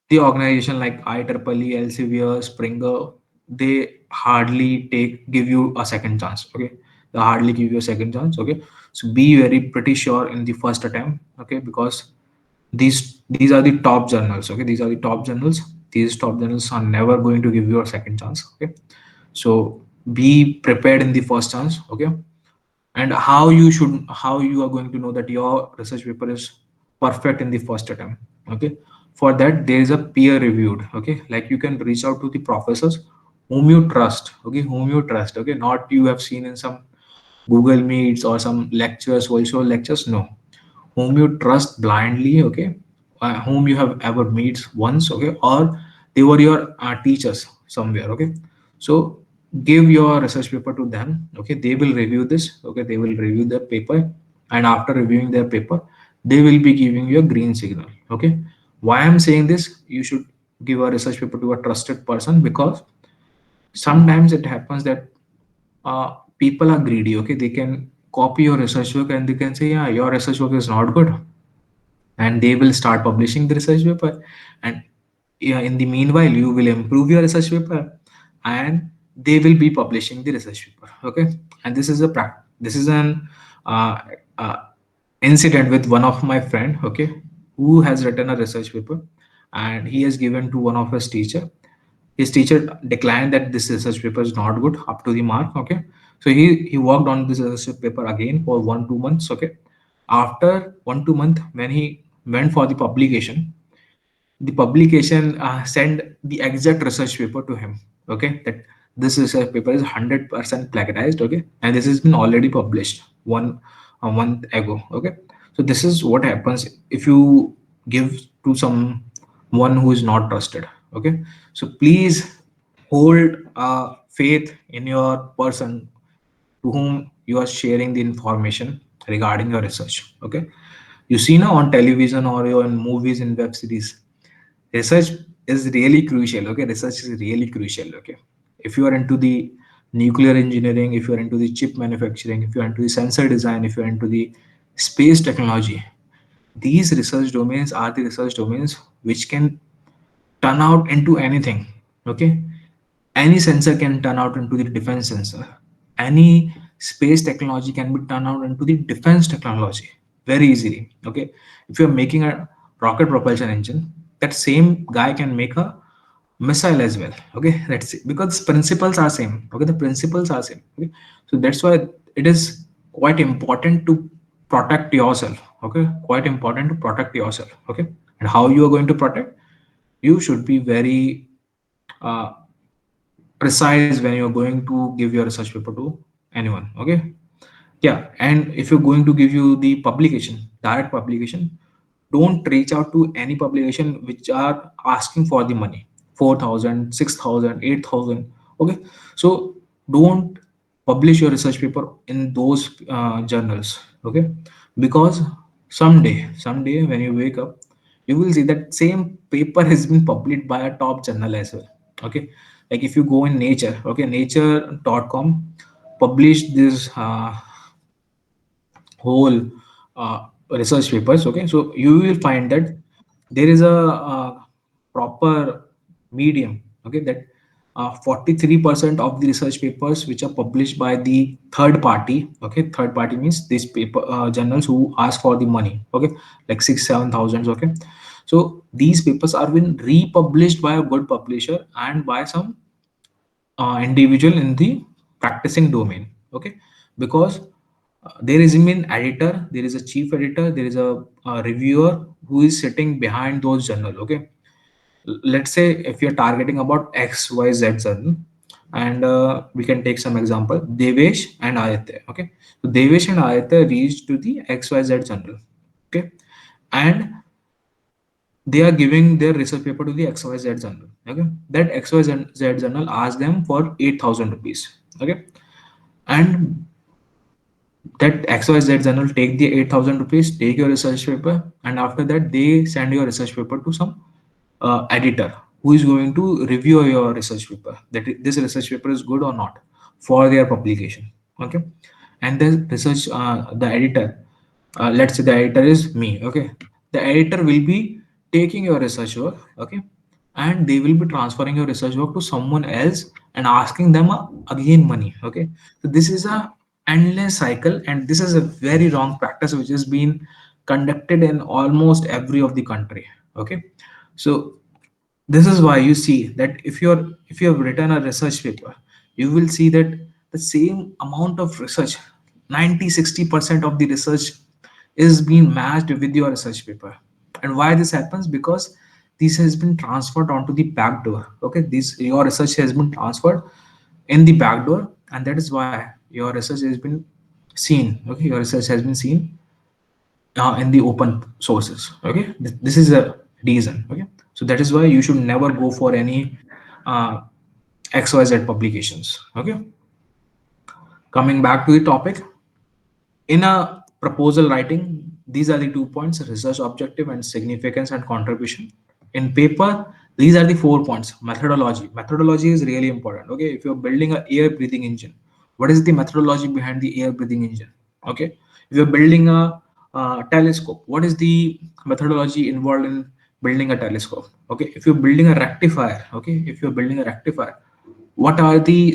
the organization like IEEE, Elsevier, Springer, they hardly give you a second chance. Okay. They hardly give you a second chance. Okay. So be very pretty sure in the first attempt. Okay. Because these are the top journals. Okay. These are the top journals. These top journals are never going to give you a second chance. Okay. So be prepared in the first chance. Okay. And how you are going to know that your research paper is perfect in the first attempt. Okay. For that, there is a peer reviewed. Okay. Like you can reach out to the professors whom you trust. Okay. Whom you trust. Okay. Not you have seen in some Google Meets or some lectures, virtual lectures. No, whom you trust blindly. Okay. Whom you have ever met once. Okay. Or they were your teachers somewhere. Okay. So give your research paper to them. Okay. They will review this. Okay. They will review the paper, and after reviewing their paper, they will be giving you a green signal. Okay. Why I'm saying this, you should give a research paper to a trusted person, because sometimes it happens that people are greedy. Okay. They can copy your research work and they can say, yeah, your research work is not good, and they will start publishing the research paper. And yeah, in the meanwhile, you will improve your research paper, and they will be publishing the research paper. Okay. And this is an uh, uh, incident with one of my friend. Okay. Who has written a research paper, and he has given to one of his teacher. His teacher declined that this research paper is not good up to the mark. Okay. So he worked on this research paper again for 1 2 months. Okay. After 1 2 month, when he went for the publication sent the exact research paper to him. Okay. That this research paper is 100% plagiarized. Okay. And this has been already published a month ago. Okay. So this is what happens if you give to someone who is not trusted. Okay. So please hold faith in your person to whom you are sharing the information regarding your research. Okay. You see now on television or in movies and web series, research is really crucial. Okay. Research is really crucial. Okay. If you are into the nuclear engineering, if you are into the chip manufacturing, if you are into the sensor design, if you are into the space technology, these research domains are the research domains which can turn out into anything. Okay. Any sensor can turn out into the defense sensor. Any space technology can be turned out into the defense technology very easily. Okay. If you're making a rocket propulsion engine, that same guy can make a missile as well. Okay. That's it. Because principles are same. Okay. The principles are same. Okay. So that's why it is quite important to protect yourself. Okay. Quite important to protect yourself. Okay. And how you are going to protect? You should be very uh, precise when you're going to give your research paper to anyone. Okay. Yeah. And if you're going to give you the publication, direct publication, don't reach out to any publication which are asking for the money, 4,000, 6,000, 8,000. Okay. So don't publish your research paper in those journals. Okay. Because someday when you wake up, you will see that same paper has been published by a top journal as well. Okay. Like if you go in nature. Okay. Nature.com published this whole research papers. Okay. So you will find that there is a proper medium. Okay. That 43% of the research papers which are published by the third party. Okay. Third party means these paper journals who ask for the money. Okay. Like 6 7 thousands. Okay. So these papers are been republished by a good publisher and by some individual in the practicing domain. Okay. Because there is an editor, there is a chief editor, there is a reviewer who is sitting behind those journal. Okay. Let's say if you're targeting about xyz journal, And we can take some example. Devesh and Aditya. Okay, so Devesh and Aditya reached to the XYZ journal. Okay, and they are giving their research paper to the XYZ journal. Okay, that XYZ journal asked them for 8,000 rupees. Okay, and that XYZ journal take the 8,000 rupees, take your research paper, and after that they send your research paper to some editor who is going to review your research paper, that this research paper is good or not for their publication. Okay, and the research the editor, let's say the editor is me. Okay, the editor will be taking your research work. Okay, and they will be transferring your research work to someone else and asking them again money. Okay, so this is a endless cycle, and this is a very wrong practice which has been conducted in almost every of the country. Okay, so this is why you see that if you have written a research paper, you will see that the same amount of research, 90-60% of the research is being matched with your research paper. And why this happens? Because this has been transferred onto the back door. Okay, this your research has been transferred in the back door, and that is why your research has been seen. Okay, your research has been seen in the open sources. Okay, this is a reason. Okay, so that is why you should never go for any uh, XYZ publications. Okay, coming back to the topic, in a proposal writing, these are the 2 points: research objective and significance and contribution. In paper, these are the 4 points: methodology. Methodology is really important. Okay, if you're building a air breathing engine, what is the methodology behind the air breathing engine? Okay, if you're building a telescope, what is the methodology involved in building a telescope? Okay, if you're building a rectifier, okay, if you're building a rectifier, what are the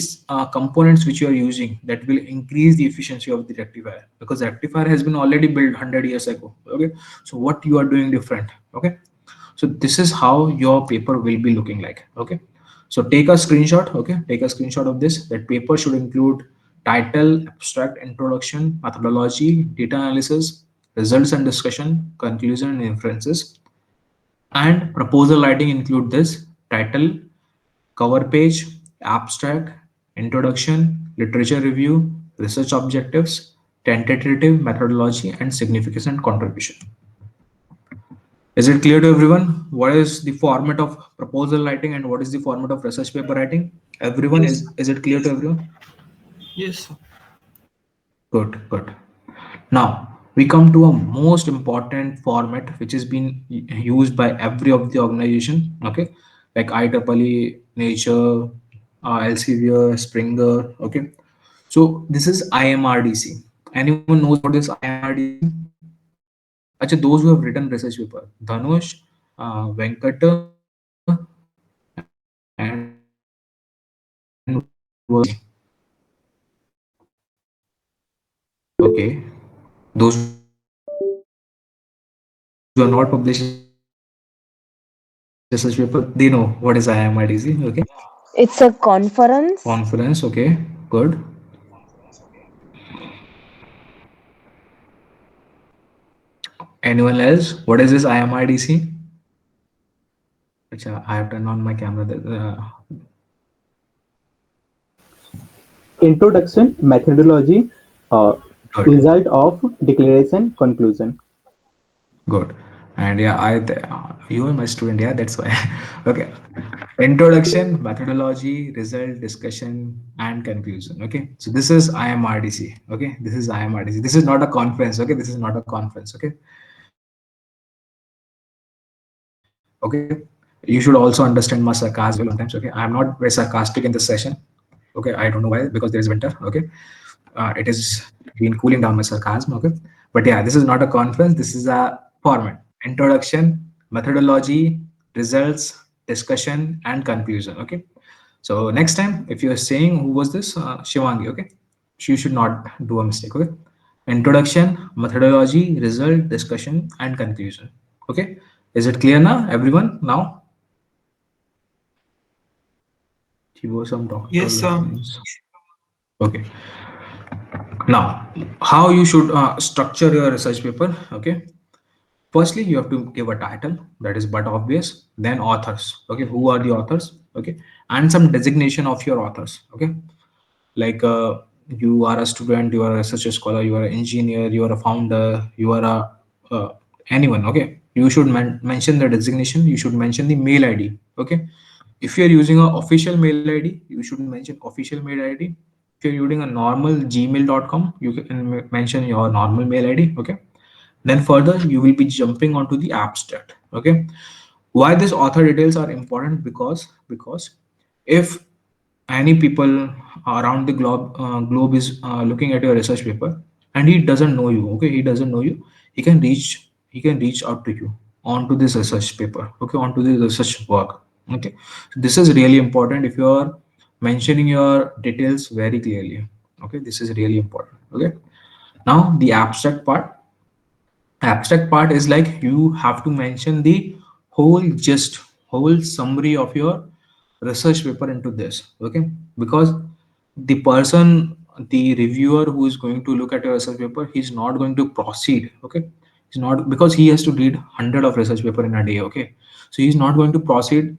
components which you are using that will increase the efficiency of the rectifier? Because rectifier has been already built 100 years ago. Okay, so what you are doing different? Okay, so this is how your paper will be looking like. Okay, so take a screenshot. Okay, take a screenshot of this. That paper should include title, abstract, introduction, methodology, data analysis, results and discussion, conclusion and inferences. And proposal writing include this: title, cover page, abstract, introduction, literature review, research objectives, tentative methodology, and significant contribution. Is it clear to everyone what is the format of proposal writing and what is the format of research paper writing? Everyone, Yes, is it clear to everyone? yes, sir. Good, good. Now we come to a most important format which has been used by every of the organization. Okay, like IEEE, Nature, Elsevier, Springer. Okay, so this is IMRDC. Anyone knows about this IMRDC? Acha, those who have written research paper, Dhanush, Venkata, and was okay. Those who are not published research paper, they know what is IMRDC. Okay, It's a conference. conference. Okay, good. Anyone else? What is this IMRDC? Acha, I have turned on my camera. Introduction, methodology, uh, Good. result of declaration, conclusion. Good. And yeah, you are my student. Yeah, that's why. Okay. Introduction, methodology, result, discussion, and conclusion. Okay. So this is IMRDC. Okay. This is IMRDC. This is not a conference. Okay. This is not a conference. Okay. Okay. You should also understand my sarcasm well sometimes. Okay. I am not very sarcastic in this session. Okay. I don't know why, because there is winter. Okay. It is been cooling down my sarcasm. Okay, but yeah, this is not a conference, this is a format: introduction, methodology, results, discussion, and conclusion. Okay, so next time if you're saying who was this, Shivangi. Okay, she should not do a mistake. Okay, introduction, methodology, result, discussion, and conclusion. Okay, is it clear now, everyone? Now she was some doctor Yes, sir. lines. Okay, now how you should structure your research paper. Okay, firstly you have to give a title, that is but obvious. Then authors. Okay, who are the authors? okay, and some designation of your authors, okay. Like you are a student, you are a research scholar, you are an engineer, you are a founder, you are a anyone, okay. You should mention the designation, you should mention the mail id, okay. If you are using a official mail id, you should mention official mail id. If you're using a normal gmail.com, you can mention your normal mail id, okay. Then further you will be jumping onto the abstract, okay. Why these author details are important? Because if any people around the globe is looking at your research paper and he doesn't know you, okay, he doesn't know you, he can reach out to you onto this research paper, okay, onto this research work, okay. So this is really important. If you are mentioning your details very clearly, okay, this is really important, okay. Now the abstract part is like you have to mention the whole gist, whole summary of your research paper into this, okay. Because the person, the reviewer who is going to look at your research paper, he's not going to proceed, okay. He's not, because he has to read 100 of research paper in a day, okay. So he's not going to proceed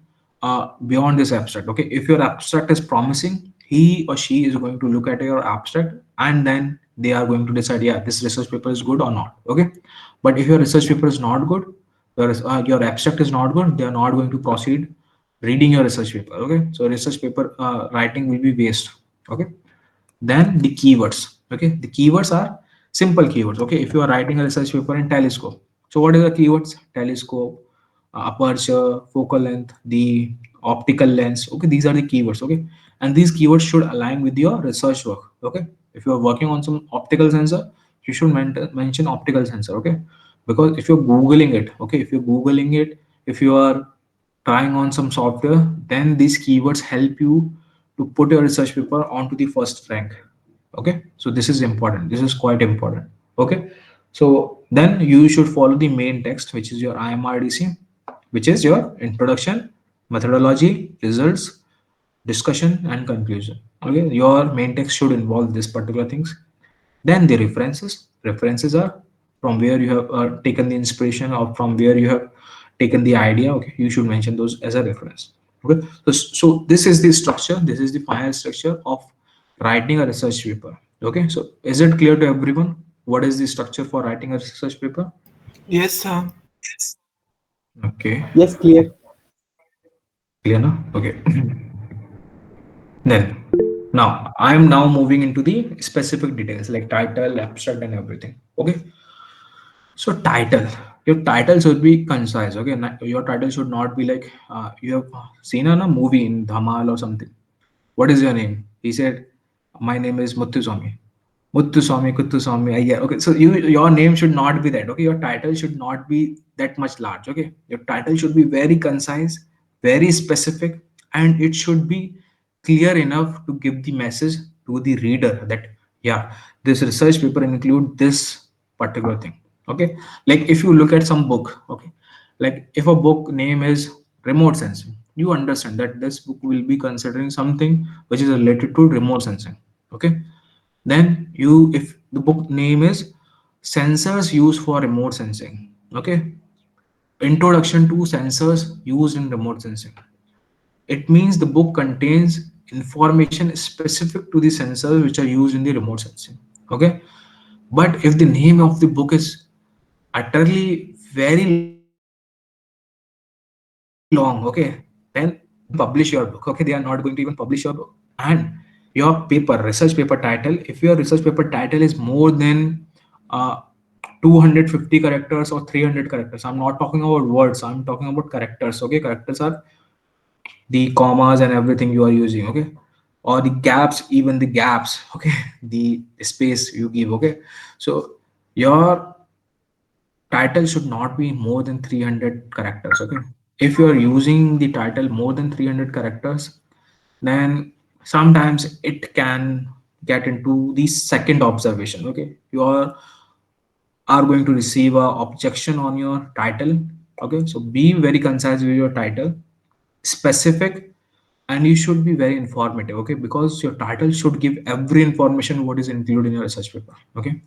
beyond this abstract, okay. If your abstract is promising, he or she is going to look at your abstract and then they are going to decide, yeah, this research paper is good or not, okay. But if your research paper is not good, your abstract is not good, they are not going to proceed reading your research paper, okay. So research paper writing will be waste, okay. Then the keywords, okay. The keywords are simple keywords, okay. If you are writing a research paper in telescope, so what are the keywords? Telescope, aperture, focal length, the optical lens, okay. These are the keywords, okay. And these keywords should align with your research work, okay. If you are working on some optical sensor, you should mention optical sensor, okay. Because if you're googling it, okay, if you're googling it, if you are trying on some software, then these keywords help you to put your research paper onto the first rank, okay. So this is important, this is quite important, okay. So then you should follow the main text, which is your IMRDC, which is your introduction, methodology, results, discussion and conclusion, okay. Your main text should involve this particular things. Then the references are from where you have taken the inspiration or from where you have taken the idea, okay. You should mention those as a reference, okay. So this is the structure, this is the final structure of writing a research paper, okay. So is it clear to everyone what is the structure for writing a research paper? Yes, sir. Okay, Yes, clear. clear now, okay. Then now I am now moving into the specific details like title, abstract and everything, okay. So title, your title should be concise, okay. Your title should not be like you have seen a movie in Dhamal or something. What is your name? He said, my name is Muthuswamy. Muthuswamy, Kuthuswamy. Yeah, okay. So your name should not be that. Okay, your title should not be that much large. Okay, your title should be very concise, very specific, and it should be clear enough to give the message to the reader that yeah, this research paper include this particular thing. Okay, like if you look at some book, okay, like if a book name is remote sensing, you understand that this book will be considering something which is related to remote sensing, okay. Then you, if the book name is sensors used for remote sensing, okay, introduction to sensors used in remote sensing, it means the book contains information specific to the sensors which are used in the remote sensing, okay. But if the name of the book is utterly very long, okay, then they are not going to even publish your book, okay. They are not going to even publish your book. And your paper, research paper title, if your research paper title is more than uh, 250 characters or 300 characters, I'm not talking about words, I'm talking about characters, okay. Characters are the commas and everything you are using, okay, or the gaps, even the gaps, okay, the space you give, okay. So your title should not be more than 300 characters, okay. If you are using the title more than 300 characters, then sometimes it can get into the second observation, okay. You are going to receive a objection on your title, okay. So be very concise with your title, specific, and you should be very informative, okay, because your title should give every information what is included in your research paper, okay.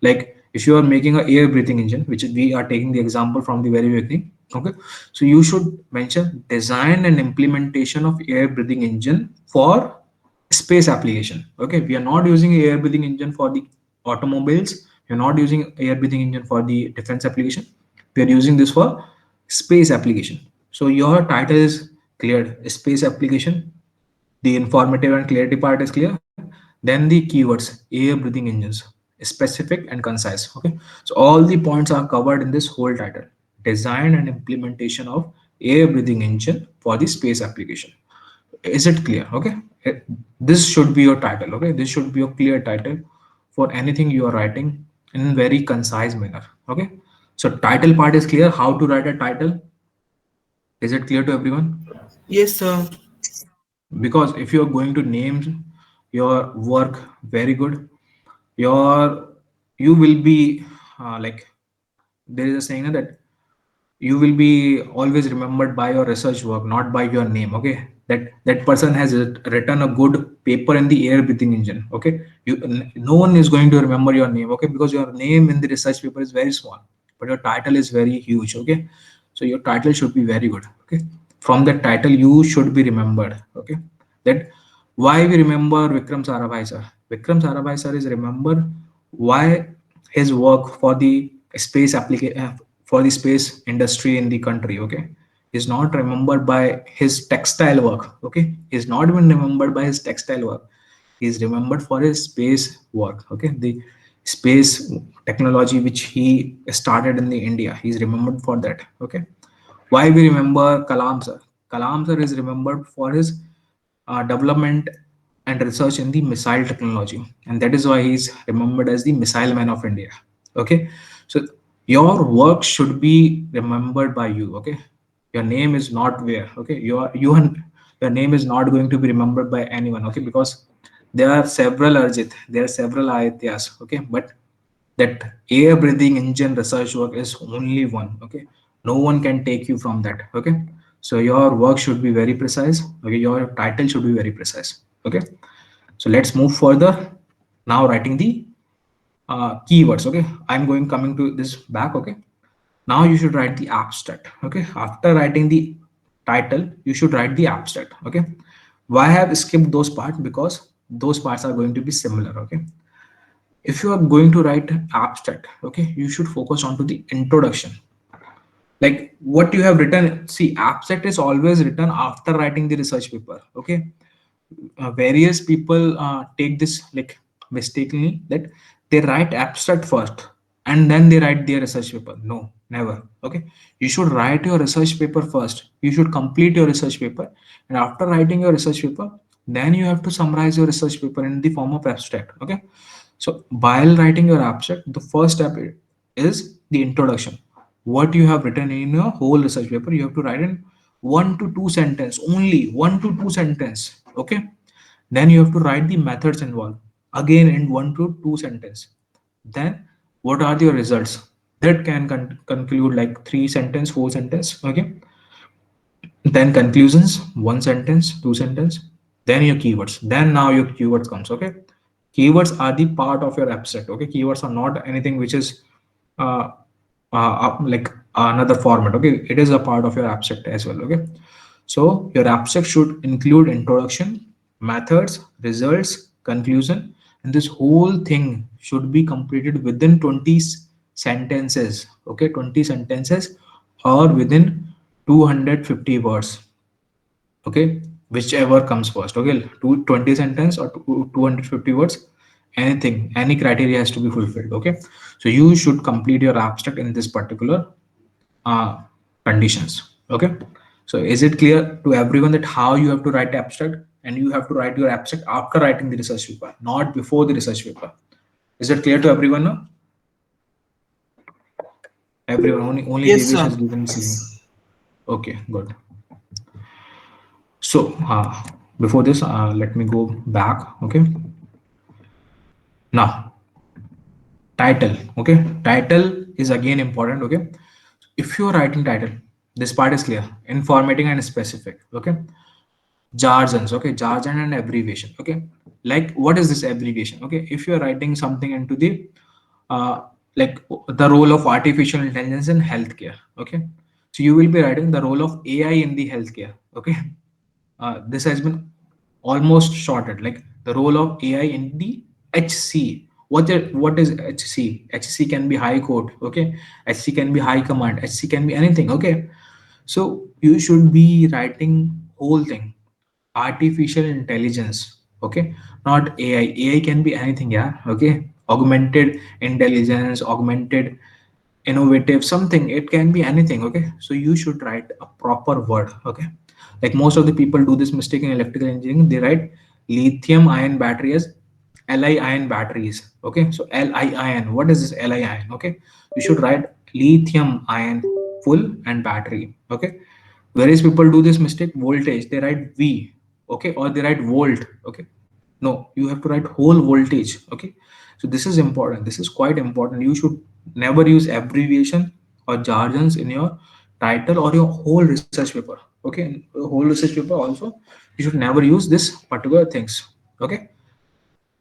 Like if you are making a air breathing engine, which we are taking the example from the very beginning, Okay, so you should mention design and implementation of air breathing engine for space application. Okay, we are not using air breathing engine for the automobiles, we're not using air breathing engine for the defense application, we are using this for space application. So your title is cleared, space application, the informative and clarity part is clear. Then the keywords, air breathing engines, specific and concise. Okay, so all the points are covered in this whole title, design and implementation of air breathing engine for the space application. Is it clear? Okay. This should be your title. Okay, this should be your clear title for anything you are writing in very concise manner. Okay, so title part is clear, how to write a title. Is it clear to everyone? Yes, sir. Because if you're going to name your work very good, your you will be like, there is a saying that you will be always remembered by your research work, not by your name. Okay, that person has written a good paper in the air breathing engine. Okay, no one is going to remember your name. Okay, because your name in the research paper is very small, but your title is very huge. Okay, so your title should be very good. Okay, from that title you should be remembered. Okay, that why we remember Vikram Sarabhai sir. Vikram Sarabhai sir is remembered why his work for the space application, for the space industry in the country. Okay, is not remembered by his textile work. Okay, is not even remembered by his textile work, he is remembered for his space work. Okay, the space technology which he started in the India, he is remembered for that. Okay, why we remember Kalam sir? Kalam sir is remembered for his development and research in the missile technology, and that is why he is remembered as the missile man of India. Okay, so your work should be remembered by you. Okay, your name is not where. Okay, your name is not going to be remembered by anyone. Okay, because there are several Arjit, there are several Adityas. Okay, but that air breathing engine research work is only one. Okay, no one can take you from that. Okay, so your work should be very precise. Okay, your title should be very precise. Okay, so let's move further. Now writing the keywords. Okay, I'm going coming to this back. Okay, now you should write the abstract. Okay, after writing the title you should write the abstract. Okay, why I have skipped those parts? Because those parts are going to be similar. Okay, if you are going to write abstract, okay, you should focus on to the introduction, like what you have written. See, abstract is always written after writing the research paper. Okay, various people take this like mistakenly, that they write abstract first and then they write their research paper. No, never. Okay, you should write your research paper first, you should complete your research paper, and after writing your research paper, then you have to summarize your research paper in the form of abstract. Okay, so while writing your abstract, the first step is the introduction. What you have written in your whole research paper, you have to write in 1 to 2 sentence, only 1 to 2 sentence. Okay, then you have to write the methods involved again in 1 to 2 sentence. Then what are your results? That can conclude like 3 sentence, 4 sentence. Okay, then conclusions, 1 sentence, 2 sentence, then your keywords, then now your keywords comes. Okay, keywords are the part of your abstract. Okay, keywords are not anything which is uh, like another format. Okay, it is a part of your abstract as well. Okay, so your abstract should include introduction, methods, results, conclusion, and this whole thing should be completed within 20 sentences. Okay, 20 sentences or within 250 words. Okay, whichever comes first. Okay, 20 sentence or 250 words, anything, any criteria has to be fulfilled. Okay, so you should complete your abstract in this particular uh, conditions. Okay, so is it clear to everyone that how you have to write abstract, and you have to write your abstract after writing the research paper, not before the research paper? Is it clear to everyone now? Everyone, only Yes, Devesh sir. has given C. Okay, good. So before this, let me go back. Okay, now title. Okay, title is again important. Okay, if you are writing title, this part is clear, informating and specific. Okay, jargons. Okay, jargon and abbreviation. Okay, like what is this abbreviation? Okay, if you are writing something into the uh, like the role of artificial intelligence in healthcare. Okay, So you will be writing the role of AI in the healthcare. Okay, this has been almost shorted, like the role of AI in the HC. What is HC? HC can be High Court. Okay, HC can be High Command. HC can be anything. Okay, so you should be writing whole thing, artificial intelligence. Okay, not AI. AI can be anything. Yeah. Okay, augmented intelligence, augmented innovative something, it can be anything. Okay, so you should write a proper word. Okay, like most of the people do this mistake in electrical engineering, they write lithium ion battery as Li ion batteries. Okay, so Li ion, what is this Li ion? Okay, you should write lithium ion full and battery. Okay, whereas people do this mistake, voltage, they write V. Okay, or they write volt. Okay, no, you have to write whole voltage. Okay, so this is important, this is quite important. You should never use abbreviation or jargons in your title or your whole research paper. Okay, in the whole research paper also you should never use this particular things. Okay,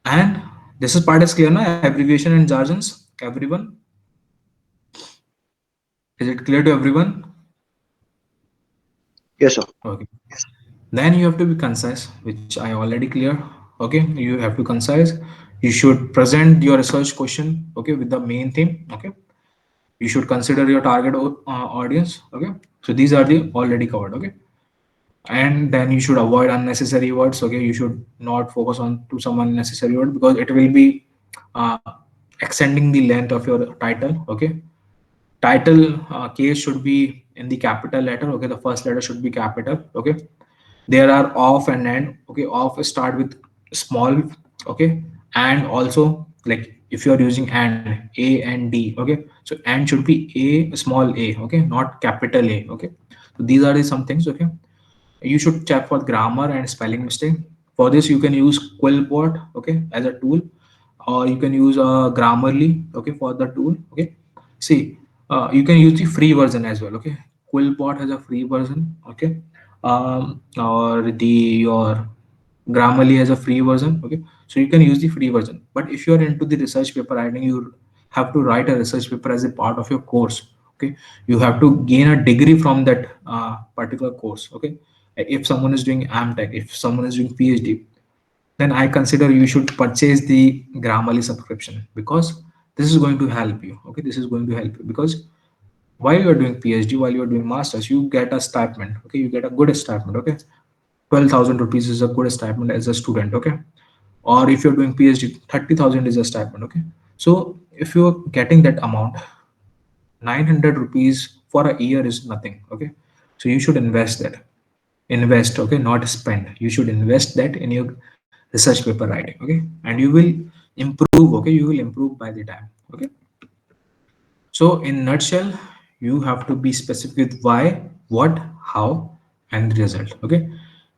and this is part is clear now, abbreviation and jargons, everyone? Is it clear to everyone? Yes, sir. Okay, then you have to be concise, which I already clear. Okay, you have to concise. You should present your research question, okay, with the main theme. Okay, you should consider your target audience. Okay, so these are the already covered. Okay, and then you should avoid unnecessary words. Okay, you should not focus on to some unnecessary word because it will be uh, extending the length of your title. Okay, title case should be in the capital letter. Okay, the first letter should be capital. Okay, there are off and end. Okay, off start with small. Okay, and also like if you are using and A and D. Okay, so and should be A small a. Okay, not capital A. Okay, so these are the some things. Okay, you should check for grammar and spelling mistake. For this you can use quillbot, okay, as a tool, or you can use grammarly, okay, for the tool. Okay, see, you can use the free version as well. Okay, quillbot has a free version. Okay, or the your grammarly has a free version. Okay, so you can use the free version, but if you are into the research paper writing, you have to write a research paper as a part of your course. Okay, you have to gain a degree from that particular course. Okay, if someone is doing amtech, if someone is doing phd, then I consider you should purchase the grammarly subscription, because this is going to help you. Okay, this is going to help you because while you are doing phd, while you are doing masters, you get a stipend. Okay, you get a good stipend. Okay, 12,000 rupees is a good stipend as a student. Okay, or if you're doing phd, 30,000 is a stipend. Okay, so if you're getting that amount, 900 rupees for a year is nothing. Okay, so you should invest that. Invest. Okay, not spend. You should invest that in your research paper writing. Okay, and you will improve. Okay, you will improve by the time. Okay, so in nutshell, you have to be specific with why, what, how, and the result. Okay,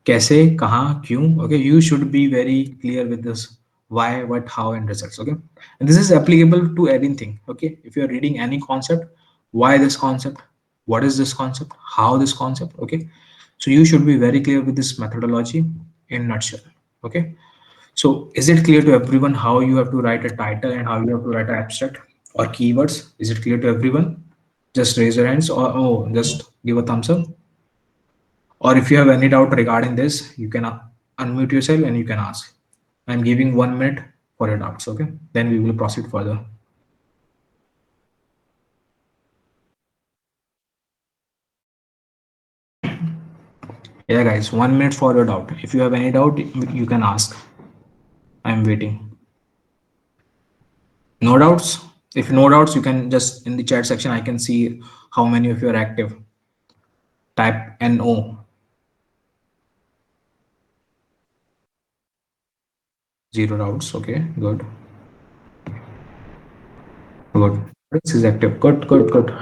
कैसे, कहाँ, क्यों. Okay, you should be very clear with this why, what, how, and results. Okay, and this is applicable to anything. Okay, if you are reading any concept, why this concept, what is this concept, how this concept. Okay, so you should be very clear with this methodology in nutshell. Okay, so is it clear to everyone how you have to write a title and how you have to write an abstract or keywords? Is it clear to everyone? Just raise your hands, or oh, just give a thumbs up. Or if you have any doubt regarding this, you can unmute yourself and you can ask. I'm giving 1 minute for your doubts. Okay, then we will proceed further. Yeah, guys, 1 minute for your doubt. If you have any doubt, you can ask. I'm waiting. No doubts? If no doubts, you can just in the chat section, I can see how many of you are active. Type NO. Zero doubts. Okay, good. Good. This is active. Good, good, good.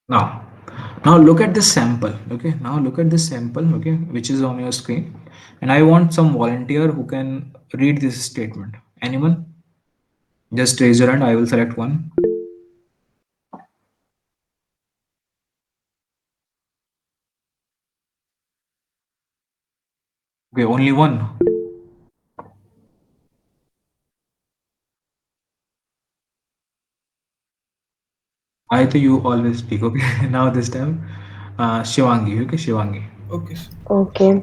Now, now look at this sample. Okay, now look at this sample. Okay, which is on your screen, and I want some volunteer who can read this statement. Anyone? Just raise your hand. I will select one. Okay, only one. I think you always speak. Okay. Now this time, Shivangi. Okay, Shivangi. Okay, sir. Okay.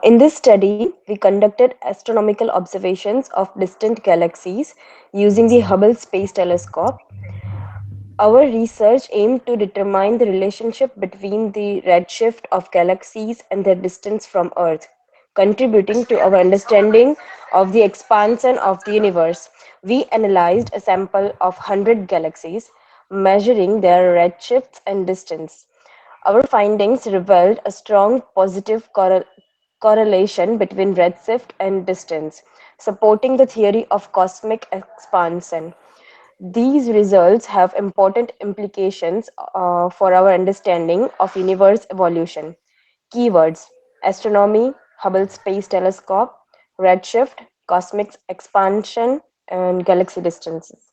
In this study, we conducted astronomical observations of distant galaxies using the Hubble Space Telescope. Our research aimed to determine the relationship between the redshift of galaxies and their distance from Earth, contributing to our understanding of the expansion of the universe. We analyzed a sample of 100 galaxies, measuring their redshifts and distance. Our findings revealed a strong positive correlation between redshift and distance, supporting the theory of cosmic expansion. These results have important implications for our understanding of universe evolution. Keywords: astronomy, Hubble Space Telescope, redshift, cosmic expansion, and galaxy distances.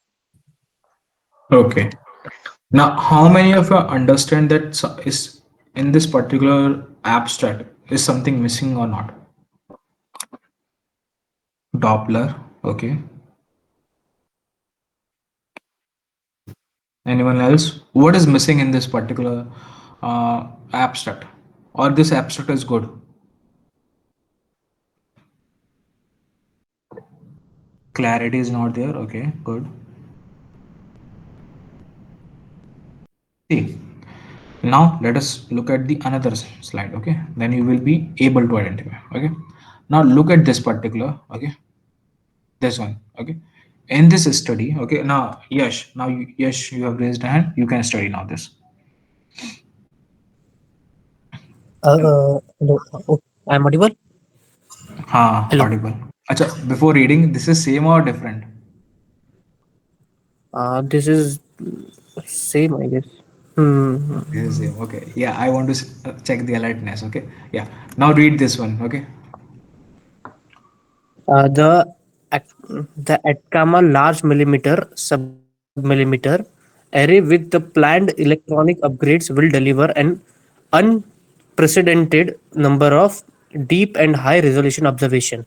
Okay. Now, how many of you understand that is in this particular abstract is something missing or not? Doppler. Okay. Anyone else? What is missing in this particular abstract? Or this abstract is good? Clarity is not there. Okay, good. See, now let us look at the another slide. Okay, then you will be able to identify. Okay, now look at this particular. Okay, this one. Okay, in this study. Okay, now yes, now yes, you have raised a hand. You can study now this. Hello. I'm audible. Ha, Hello. audible. Acha, before reading, this is same or different? This is same, I guess. Hmm. This is same. Okay. Yeah, I want to check the alertness. Okay. Yeah. Now read this one. Okay. The Atacama Large Millimeter Submillimeter array with the planned electronic upgrades will deliver an unprecedented number of deep and high resolution observation.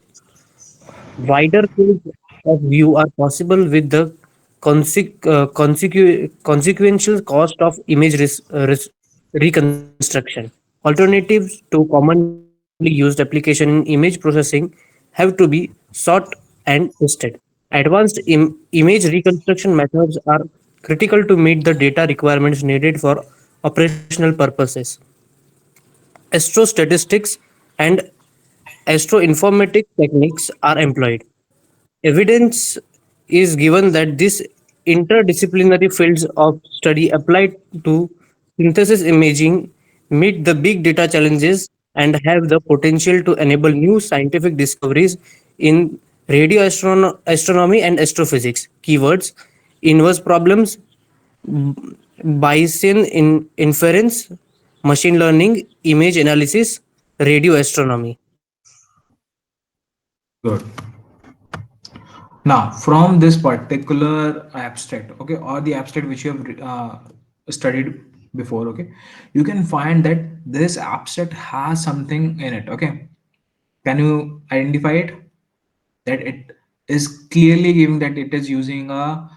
Wider fields of view are possible with the consequential cost of image reconstruction. Alternatives to commonly used application in image processing have to be sought and tested. Advanced image reconstruction methods are critical to meet the data requirements needed for operational purposes. Astrostatistics and astroinformatics techniques are employed. Evidence is given that these interdisciplinary fields of study applied to synthesis imaging meet the big data challenges and have the potential to enable new scientific discoveries in astronomy and astrophysics. Keywords: inverse problems, Bayesian inference, machine learning, image analysis, radio astronomy. Good. Now, from this particular abstract, okay, or the abstract which you have studied before, okay, you can find that this abstract has something in it. Okay. Can you identify it? That it is clearly giving that it is using a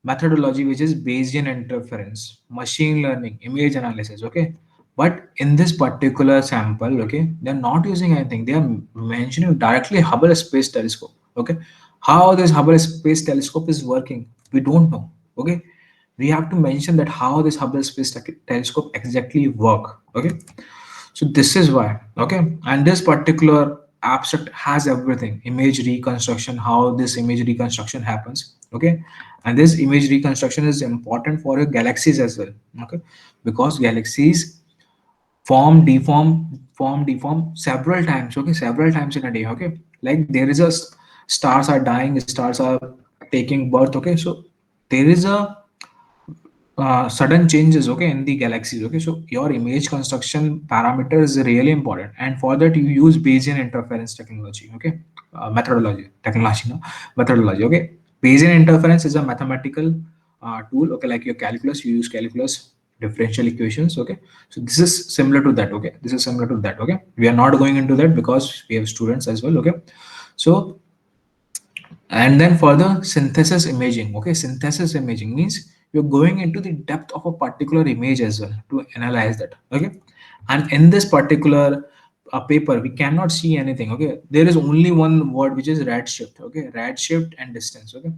methodology which is Bayesian interference, machine learning, image analysis. Okay, but in this particular sample, okay, they're not using anything. They are mentioning directly Hubble Space Telescope. Okay, how this Hubble Space Telescope is working, we don't know. Okay, we have to mention that how this Hubble Space Telescope exactly work. Okay, so this is why. Okay, and this particular abstract has everything: image reconstruction, how this image reconstruction happens. Okay, and this image reconstruction is important for your galaxies as well. Okay, because galaxies form deform several times. Okay, several times in a day. Okay, like there is a stars are dying, stars are taking birth. Okay, so there is a sudden changes, okay, in the galaxies. Okay, so your image construction parameter is really important, and for that you use Bayesian interference technology. Okay, technology, no, methodology. Okay, Bayesian interference is a mathematical tool. Okay, like your calculus, you use calculus differential equations. Okay, so this is similar to that. Okay, this is similar to that. Okay, we are not going into that because we have students as well. Okay, so and then further synthesis imaging. Okay, synthesis imaging means you're going into the depth of a particular image as well to analyze that. Okay, and in this particular paper we cannot see anything. Okay, there is only one word which is redshift. Okay, redshift and distance. Okay,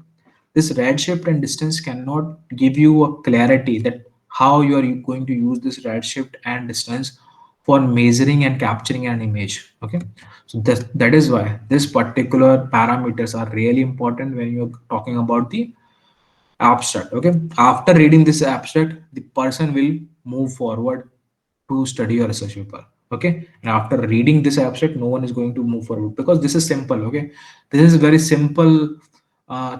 this redshift and distance cannot give you a clarity that how you are going to use this redshift and distance for measuring and capturing an image. Okay, so that is why this particular parameters are really important when you're talking about the abstract. Okay, after reading this abstract the person will move forward to study your research paper. Okay, and after reading this abstract no one is going to move forward because this is simple. Okay, this is very simple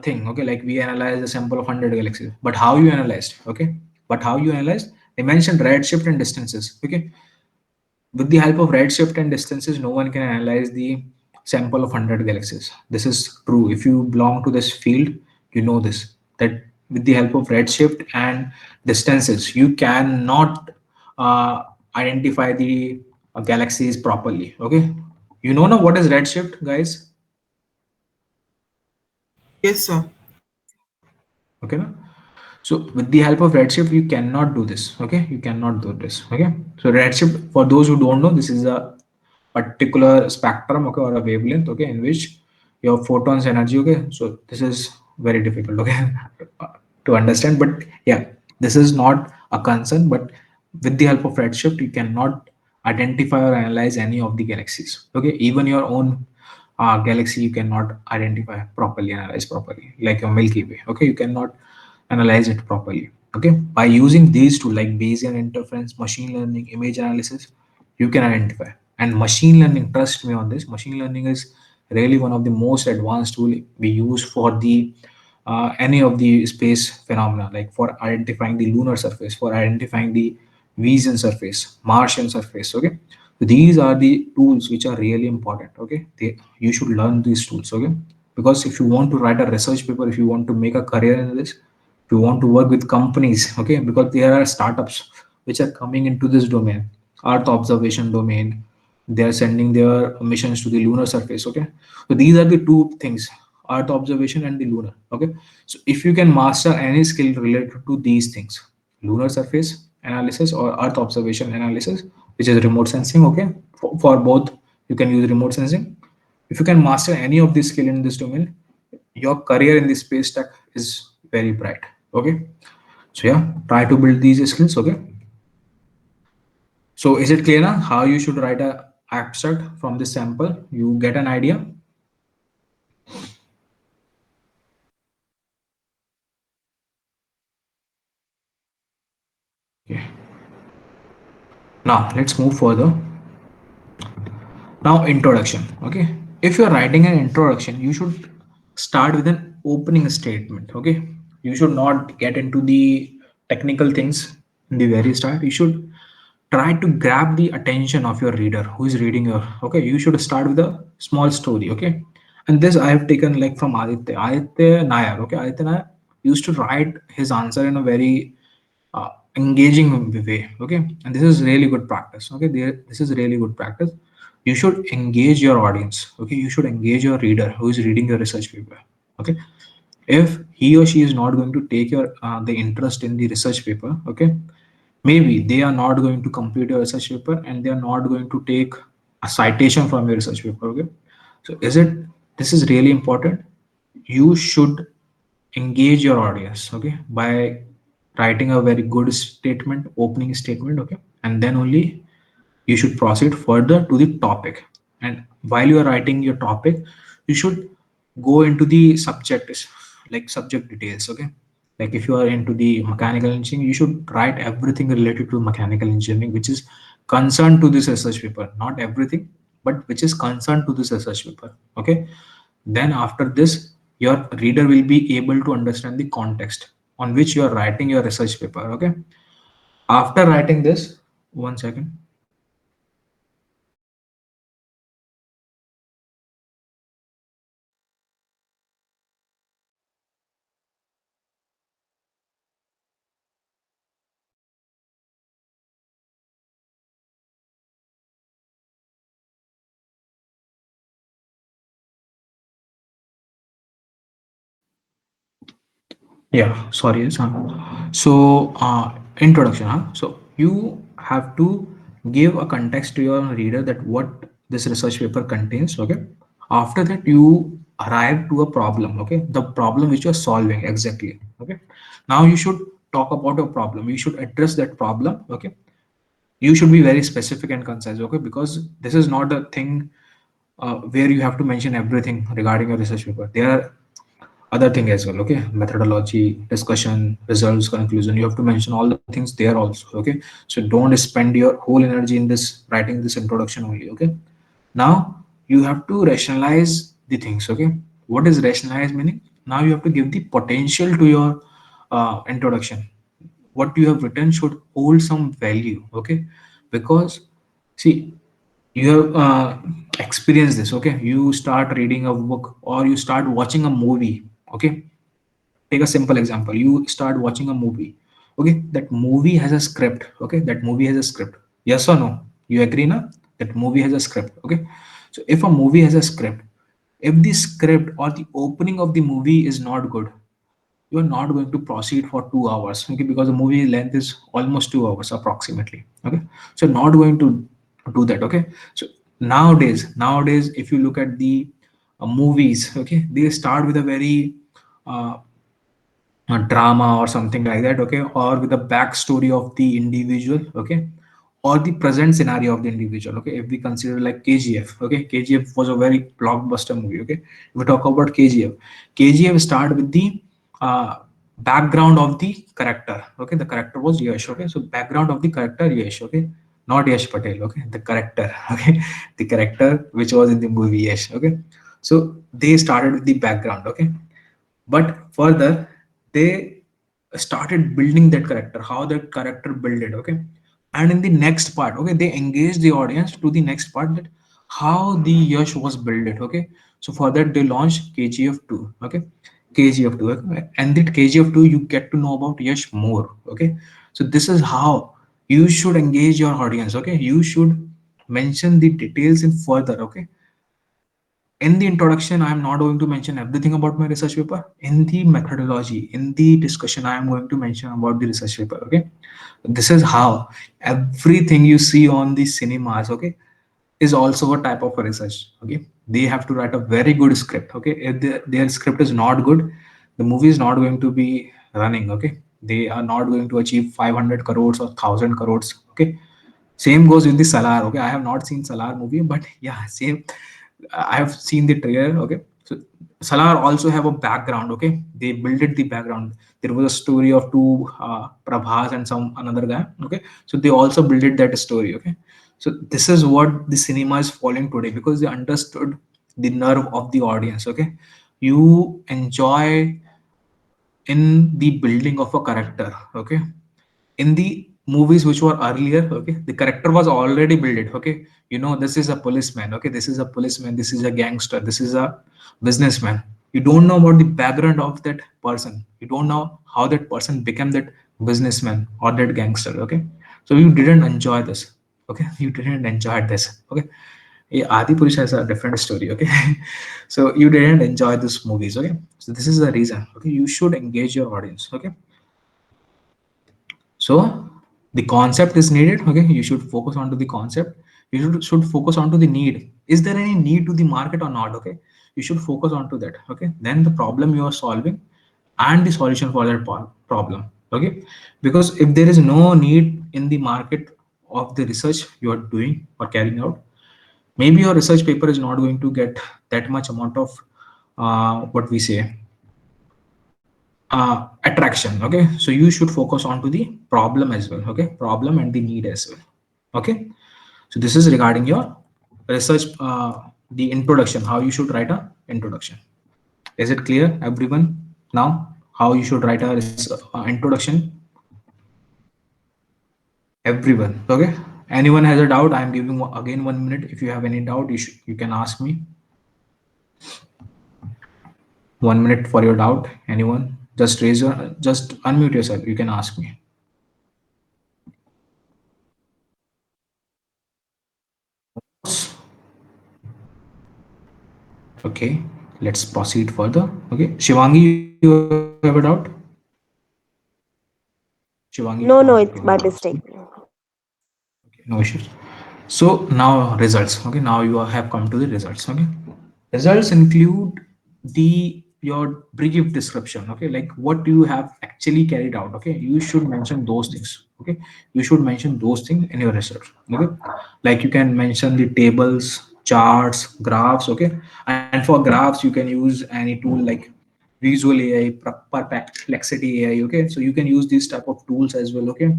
thing. Okay, like we analyze a sample of 100 galaxies, but how you analyzed? Okay, but how you analyzed, they mentioned redshift and distances. Okay, with the help of redshift and distances, no one can analyze the sample of 100 galaxies. This is true. If you belong to this field, you know this, that with the help of redshift and distances, you cannot uh, identify the galaxies properly. Okay. You know now what is redshift, guys? Yes, sir. Okay. No? So with the help of Redshift, you cannot do this. Okay, you cannot do this. Okay, so Redshift, for those who don't know, this is a particular spectrum, okay, or a wavelength, okay, in which your photons energy. Okay, so this is very difficult, okay, to understand. But yeah, this is not a concern. But with the help of Redshift, you cannot identify or analyze any of the galaxies. Okay, even your own galaxy you cannot identify properly, analyze properly, like your Milky Way. Okay, you cannot analyze it properly. Okay, by using these two like Bayesian interference, machine learning, image analysis, you can identify. And machine learning, trust me on this, machine learning is really one of the most advanced tool we use for the any of the space phenomena, like for identifying the lunar surface, for identifying the Venusian surface, Martian surface. Okay, so these are the tools which are really important. Okay, you should learn these tools. Okay, because if you want to write a research paper, if you want to make a career in this, if you want to work with companies, okay, because there are startups which are coming into this domain, earth observation domain, they are sending their missions to the lunar surface. Okay, so these are the two things, earth observation and the lunar. Okay, so if you can master any skill related to these things, lunar surface analysis or earth observation analysis, which is remote sensing. Okay, for both you can use remote sensing. If you can master any of these skill in this domain, your career in the space tech is very bright. Okay, so yeah, try to build these skills. Okay, so is it clear now how you should write a abstract from this sample? You get an idea. Okay, now let's move further. Now introduction. Okay, if you're writing an introduction you should start with an opening statement. Okay, you should not get into the technical things in the very start. You should try to grab the attention of your reader who is reading your. Okay, you should start with a small story. Okay, and this I have taken like from Aditya Nair. Okay, Aditya Nair used to write his answer in a very engaging way. Okay, and this is really good practice. Okay, this is really good practice. You should engage your audience. Okay, you should engage your reader who is reading your research paper. Okay, if he or she is not going to take your the interest in the research paper, okay, maybe they are not going to complete your research paper and they are not going to take a citation from your research paper. Okay, so is it, this is really important. You should engage your audience, okay, by writing a very good statement, opening statement. Okay, and then only you should proceed further to the topic. And while you are writing your topic, you should go into the subject, like subject details. Okay, like if you are into the mechanical engineering, you should write everything related to mechanical engineering which is concerned to this research paper. Not everything, but which is concerned to this research paper. Okay, then after this your reader will be able to understand the context on which you are writing your research paper. Okay, after writing this, one second. Yeah, sorry. Yes. So, introduction. So, you have to give a context to your reader that what this research paper contains. Okay. After that, you arrive to a problem. Okay. The problem which you're solving exactly. Okay. Now you should talk about your problem. You should address that problem. Okay. You should be very specific and concise. Okay. Because this is not a thing where you have to mention everything regarding your research paper. There are other thing as well. Okay, methodology, discussion, results, conclusion, you have to mention all the things there also. Okay, so don't spend your whole energy in this writing this introduction only. Okay, now you have to rationalize the things. Okay, what is rationalize meaning? Now you have to give the potential to your introduction. What you have written should hold some value. Okay, because see, you have experienced this. Okay, you start reading a book or you start watching a movie. Okay, take a simple example. You start watching a movie. Okay, that movie has a script. Okay, that movie has a script. Yes or no? You agree na? That movie has a script. Okay, so if a movie has a script, if the script or the opening of the movie is not good, you are not going to proceed for 2 hours. Okay, because the movie length is almost 2 hours approximately. Okay, so not going to do that. Okay, so nowadays if you look at the movies, okay, they start with a very uh, a drama or something like that. Okay, or with the backstory of the individual. Okay, or the present scenario of the individual. Okay, if we consider like KGF. Okay, KGF was a very blockbuster movie. Okay, if we talk about KGF, KGF start with the uh, background of the character. Okay, the character was Yash. Okay, so background of the character Yash. Okay, not Yash Patel. Okay, the character. Okay, the character which was in the movie Yash. Okay, so they started with the background. Okay, but further they started building that character, how that character build it. Okay, and in the next part, okay, they engage the audience to the next part, that how the Yash was built it. Okay, so for that they launched KGF 2. Okay, KGF 2. Okay? And that KGF 2 you get to know about Yash more. Okay, so this is how you should engage your audience. Okay, you should mention the details in further. Okay, in the introduction I am not going to mention everything about my research paper. In the methodology, in the discussion, I am going to mention about the research paper. Okay, this is how everything you see on the cinemas, okay, is also a type of a research. Okay, they have to write a very good script. Okay, if their script is not good, the movie is not going to be running. Okay, they are not going to achieve 500 crores or 1000 crores. Okay, same goes with the Salar. Okay, I have not seen Salar movie, but yeah, same. I have seen the trailer. Okay, so Salar also have a background. Okay, they built it the background. There was a story of two Prabhas and some another guy. Okay, so they also built it that story. Okay, so this is what the cinema is following today because they understood the nerve of the audience. Okay, you enjoy in the building of a character. Okay, in the movies which were earlier, okay, the character was already built. Okay, you know, this is a policeman. Okay, this is a policeman, this is a gangster, this is a businessman. You don't know about the background of that person. You don't know how that person became that businessman or that gangster. Okay, so you didn't enjoy this. Okay, you didn't enjoy this. Okay, yeah, Adi Purush has a different story. Okay, so you didn't enjoy these movies. Okay, so this is the reason. Okay, you should engage your audience. Okay, so the concept is needed. Okay, you should focus on to the concept. You should focus on to the need. Is there any need to the market or not? Okay, you should focus on to that. Okay, then the problem you are solving and the solution for that problem. Okay, because if there is no need in the market of the research you are doing or carrying out, maybe your research paper is not going to get that much amount of what we say attraction. Okay, so you should focus on to the problem as well. Okay, problem and the need as well. Okay, so this is regarding your research, the introduction, how you should write a introduction. Is it clear everyone now how you should write a introduction? Everyone? Okay, anyone has a doubt? I am giving again 1 minute. If you have any doubt, you can ask me. 1 minute for your doubt. Anyone? Just raise your, just unmute yourself. You can ask me. Okay, let's proceed further. Okay, Shivangi, you have a doubt? Shivangi, No, you no, want it's to by take over mistake. this? Okay, no issues. So now results. Okay, now you have come to the results. Okay, results include the your brief description. Okay, like what you have actually carried out. Okay, you should mention those things. Okay, you should mention those things in your research. Okay, like you can mention the tables, charts, graphs. Okay, and for graphs you can use any tool like Visual AI, Perplexity AI. Okay, so you can use these type of tools as well. Okay,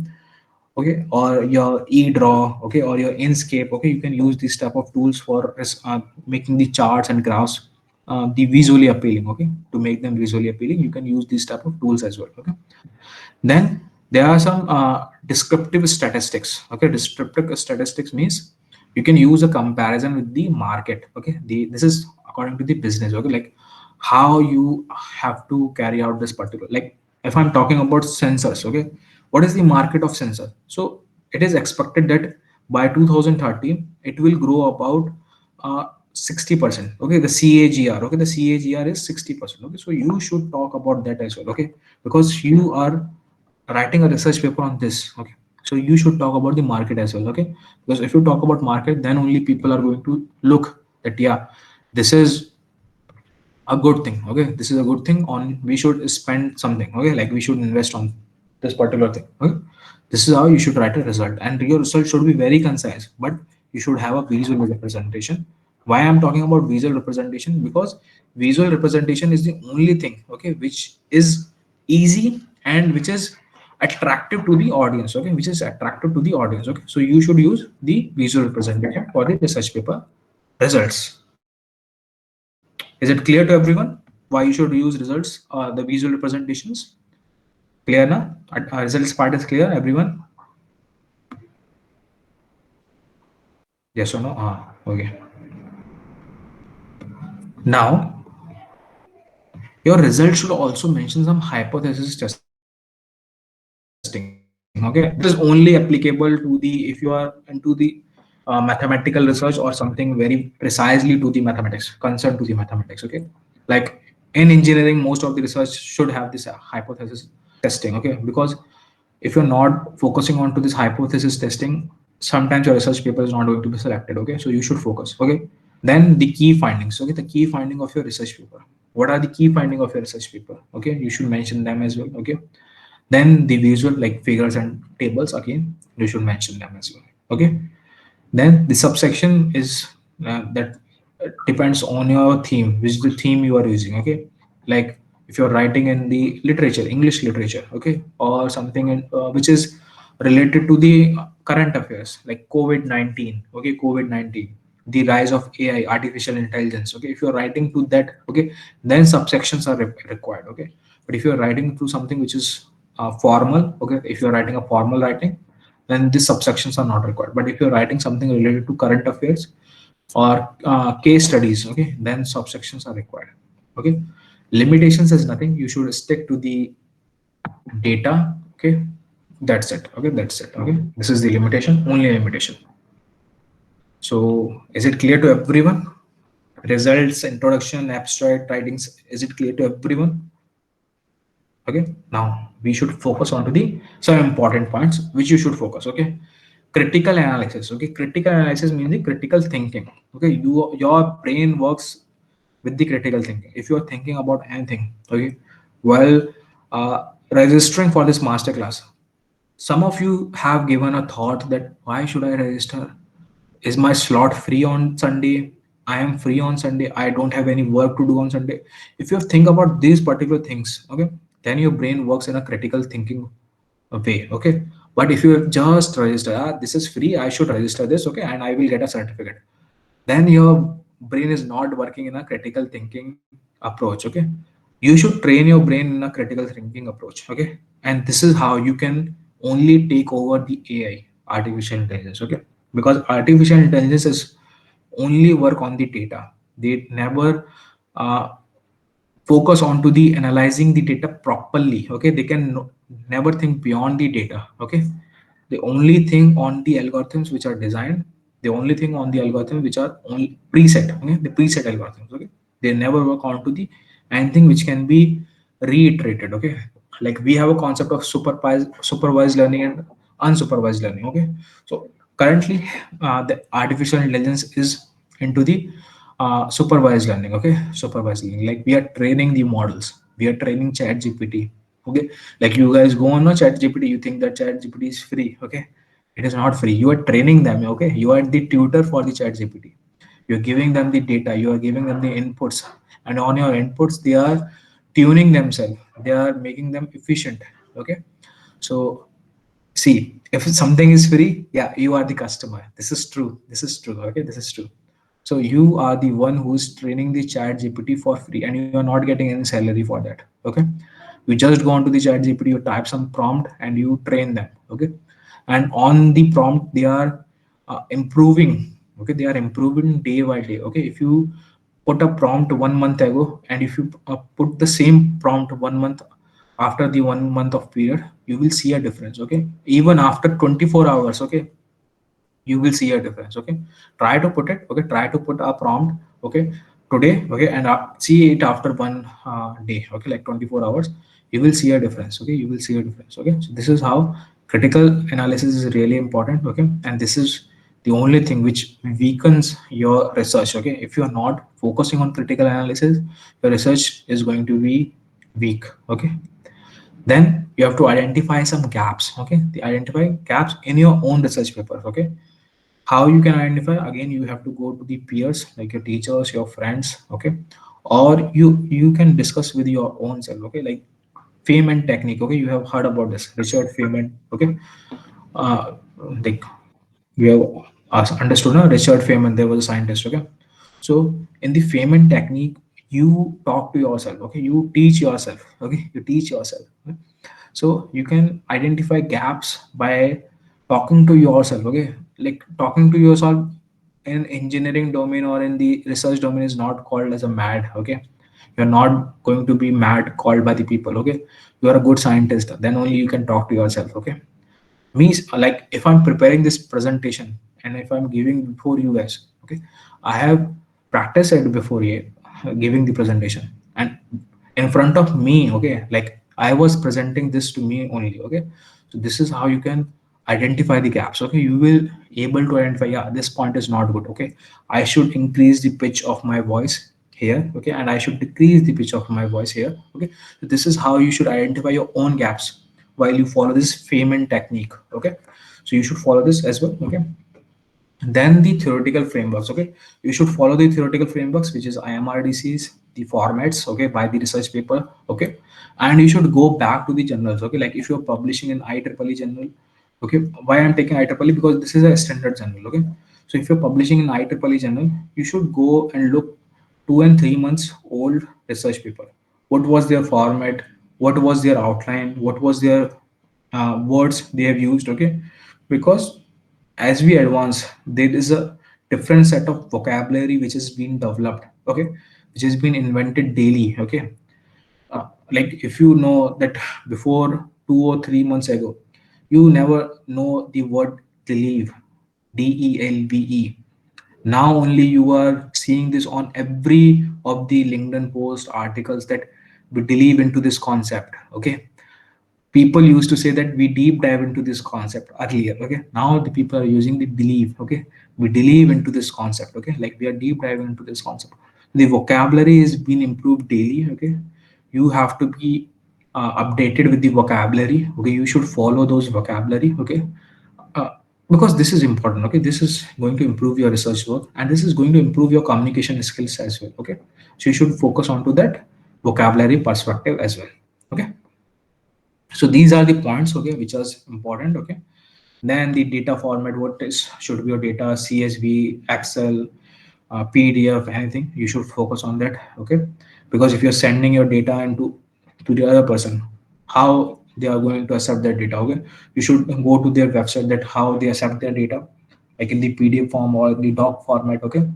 okay, or your e-draw, okay, or your Inkscape. Okay, you can use these type of tools for making the charts and graphs the visually appealing. Okay, to make them visually appealing you can use these type of tools as well. Okay, then there are some descriptive statistics. Okay, descriptive statistics means you can use a comparison with the market. Okay, this is according to the business. Okay, like how you have to carry out this particular, like if I'm talking about sensors. Okay, what is the market of sensor? So it is expected that by 2030 it will grow about 60%. Okay, the CAGR. Okay, the CAGR is 60%. Okay, so you should talk about that as well. Okay, because you are writing a research paper on this. Okay, so you should talk about the market as well. Okay, because if you talk about market, then only people are going to look that, yeah, this is a good thing. Okay, this is a good thing, on we should spend something. Okay, like we should invest on this particular thing. Okay, this is how you should write a result, and your result should be very concise, but you should have a visual representation. Why I'm talking about visual representation? Because visual representation is the only thing, okay, which is easy and which is attractive to the audience. Okay, which is attractive to the audience. Okay, so you should use the visual representation for the research paper results. Is it clear to everyone why you should use results, the visual representations? Clear now? Results part is clear, everyone? Yes or no? Okay. Now, your results should also mention some hypothesis testing. Okay, this is only applicable to the if you are into the mathematical research or something very precisely to the mathematics, concerned to the mathematics. Okay, like in engineering, most of the research should have this hypothesis testing. Okay, because if you're not focusing on to this hypothesis testing, sometimes your research paper is not going to be selected. Okay, so you should focus. Okay, then the key findings. Okay, the key finding of your research paper. What are the key finding of your research paper? Okay, you should mention them as well. Okay, then the visual like figures and tables, again you should mention them as well. Okay, then the subsection is that depends on your theme, which is the theme you are using. Okay, like if you're writing in the literature, English literature. Okay, or something which is related to the current affairs like COVID-19. Okay, COVID-19, the rise of AI, artificial intelligence. Okay, if you're writing to that, okay, then subsections are required. Okay, but if you're writing to something which is formal, okay, if you're writing a formal writing, then these subsections are not required. But if you're writing something related to current affairs or case studies, okay, then subsections are required. Okay, limitations is nothing. You should stick to the data. Okay, that's it. Okay, that's it. Okay, this is the limitation, only limitation. So is it clear to everyone? Results, introduction, abstract, writings. Is it clear to everyone? Okay, now we should focus on to the some important points which you should focus. Okay, critical analysis. Okay, critical analysis means the critical thinking. Okay, your brain works with the critical thinking. If you are thinking about anything, okay, while registering for this masterclass, some of you have given a thought that why should I register? Is my slot free on Sunday? I am free on Sunday, I don't have any work to do on Sunday. If you think about these particular things, okay, then your brain works in a critical thinking way. Okay, but if you just register, this is free, I should register this, okay, and I will get a certificate, then your brain is not working in a critical thinking approach. Okay, you should train your brain in a critical thinking approach. Okay, and this is how you can only take over the AI, artificial intelligence. Okay, because artificial intelligence is only work on the data. They never uh, focus on to the analyzing the data properly. Okay, they can never think beyond the data. Okay, the only thing on the algorithms which are designed, the only thing on the algorithm which are only preset. Okay, the preset algorithms. Okay, they never work on to the anything which can be reiterated. Okay, Like we have a concept of supervised learning and unsupervised learning. Okay, so currently the artificial intelligence is into the supervised learning. Okay, supervised learning, like we are training the models, we are training chat gpt. Okay, like you guys go on a chat gpt, you think that chat gpt is free. Okay, it is not free, you are training them. Okay, you are the tutor for the chat gpt, you're giving them the data, you are giving them the inputs, and on your inputs they are tuning themselves, they are making them efficient. Okay, so see, if something is free, yeah, you are the customer. This is true, this is true. Okay, this is true. So you are the one who is training the chat gpt for free, and you are not getting any salary for that. Okay, you just go onto the chat gpt, you type some prompt and you train them. Okay, and on the prompt they are improving. Okay, they are improving day by day. Okay, if you put a prompt 1 month ago, and if you put the same prompt 1 month after the 1 month of period, you will see a difference. Okay, even after 24 hours. Okay, you will see a difference. Okay, try to put it. Okay, try to put a prompt. Okay, today. Okay, and see it after 1 day. Okay, like 24 hours, you will see a difference. Okay, you will see a difference. Okay, so this is how critical analysis is really important. Okay, and this is the only thing which weakens your research. Okay, if you are not focusing on critical analysis, your research is going to be weak. Okay, then you have to identify some gaps. Okay, the identify gaps in your own research paper. Okay, how you can identify, again you have to go to the peers like your teachers, your friends. Okay, or you can discuss with your own self. Okay, like Feynman technique. Okay, you have heard about this, Richard Feynman. Okay, uh like you have understood, no? Richard Feynman, there was a scientist. Okay, so in the Feynman technique, you talk to yourself. Okay, you teach yourself. Okay, you teach yourself. Okay? So you can identify gaps by talking to yourself. Okay, like talking to yourself in engineering domain or in the research domain is not called as a mad. Okay, you're not going to be mad called by the people. Okay, you are a good scientist, then only you can talk to yourself. Okay, me, like if I'm preparing this presentation and if I'm giving before you guys. Okay, I have practiced it before you giving the presentation, and in front of me. Okay, like I was presenting this to me only. Okay, so this is how you can identify the gaps. Okay, you will able to identify, yeah, this point is not good. Okay, I should increase the pitch of my voice here. Okay, and I should decrease the pitch of my voice here. Okay, so this is how you should identify your own gaps while you follow this Feynman technique. Okay, so you should follow this as well. Okay, then the theoretical frameworks. Okay, you should follow the theoretical frameworks, which is IMRDCs, the formats. Okay, by the research paper. Okay, and you should go back to the journals. Okay, like if you're publishing in IEEE journal. Okay, why I'm taking IEEE, because this is a standard journal. Okay, so if you're publishing in IEEE journal, you should go and look 2 and 3 months old research paper. What was their format? What was their outline? What was their words they have used? Okay, because as we advance, there is a different set of vocabulary which is being developed. Okay, which has been invented daily. Okay, like if you know that before 2 or 3 months ago, you never know the word deleve, delve. Now only you are seeing this on every of the LinkedIn post articles that we delve into this concept. Okay, people used to say that we deep dive into this concept earlier. Okay, now the people are using the believe. Okay, we believe into this concept. Okay, like we are deep diving into this concept. The vocabulary is being improved daily. Okay, you have to be updated with the vocabulary. Okay, you should follow those vocabulary. Okay, uh, because this is important. Okay, this is going to improve your research work, and this is going to improve your communication skills as well. Okay, so you should focus on to that vocabulary perspective as well. Okay, so these are the points. Okay, which is important. Okay, then the data format, what is should be your data, CSV, Excel, PDF, anything, you should focus on that. Okay, because if you're sending your data into to the other person, how they are going to accept that data. Okay, you should go to their website, that how they accept their data, like in the PDF form or the doc format. Okay,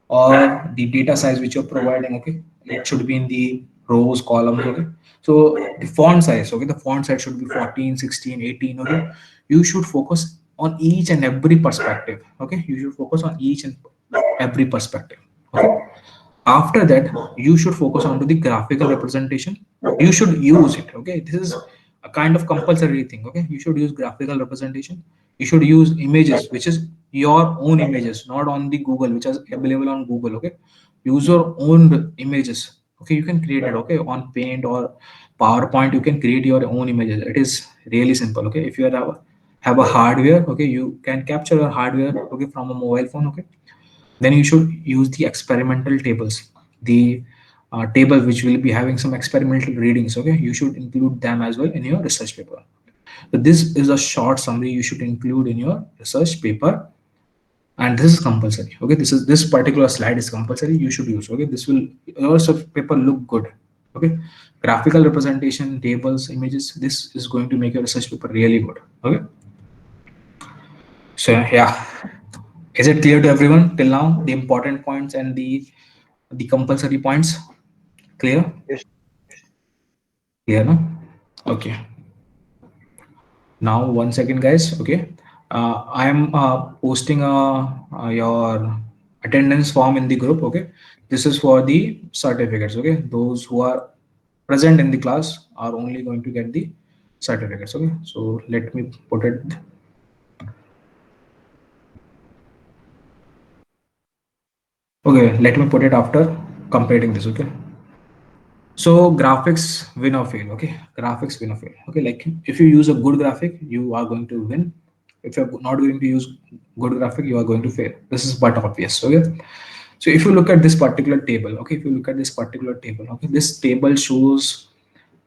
or the data size which you're providing. Okay, it should be in the rows, columns. Okay, so the font size. Okay, the font size should be 14, 16, 18. Okay, you should focus on each and every perspective. Okay, you should focus on each and every perspective. Okay, after that you should focus on to the graphical representation. You should use it. Okay, this is kind of compulsory thing. Okay, you should use graphical representation. You should use images, which is your own images, not on the Google, which is available on Google. Okay, use your own images. Okay, you can create it, okay, on Paint or PowerPoint. You can create your own images. It is really simple. Okay, if you have a hardware, okay, you can capture your hardware, okay, from a mobile phone. Okay, then you should use the experimental tables, the table which will be having some experimental readings. Okay, you should include them as well in your research paper. So this is a short summary you should include in your research paper, and this is compulsory. Okay, this particular slide is compulsory, you should use. Okay, this will your research paper look good. Okay, graphical representation, tables, images, this is going to make your research paper really good. Okay, so yeah, is it clear to everyone till now, the important points and the compulsory points? Clear? Clear, no? Okay. Now, 1 second, guys. Okay. I am posting your attendance form in the group. Okay. This is for the certificates. Okay. Those who are present in the class are only going to get the certificates. Okay. So let me put it. Okay. Let me put it after completing this. Okay. So graphics win or fail. Okay, graphics win or fail. Okay, like if you use a good graphic, you are going to win. If you're not going to use good graphic, you are going to fail. This is but obvious. Okay, so if you look at this particular table, okay, if you look at this particular table, okay, this table shows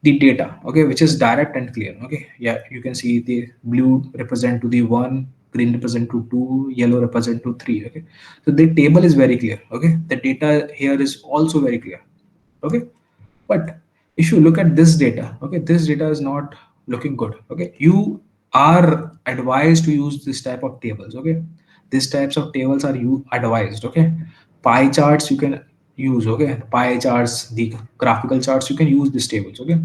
the data, okay, which is direct and clear. Okay, yeah, you can see the blue represent to the one, green represent to two, yellow represent to three. Okay, so the table is very clear. Okay, the data here is also very clear. Okay, but if you look at this data, okay, this data is not looking good. Okay, you are advised to use this type of tables. Okay, these types of tables are you advised. Okay, pie charts you can use. Okay, pie charts, the graphical charts, you can use these tables. Okay,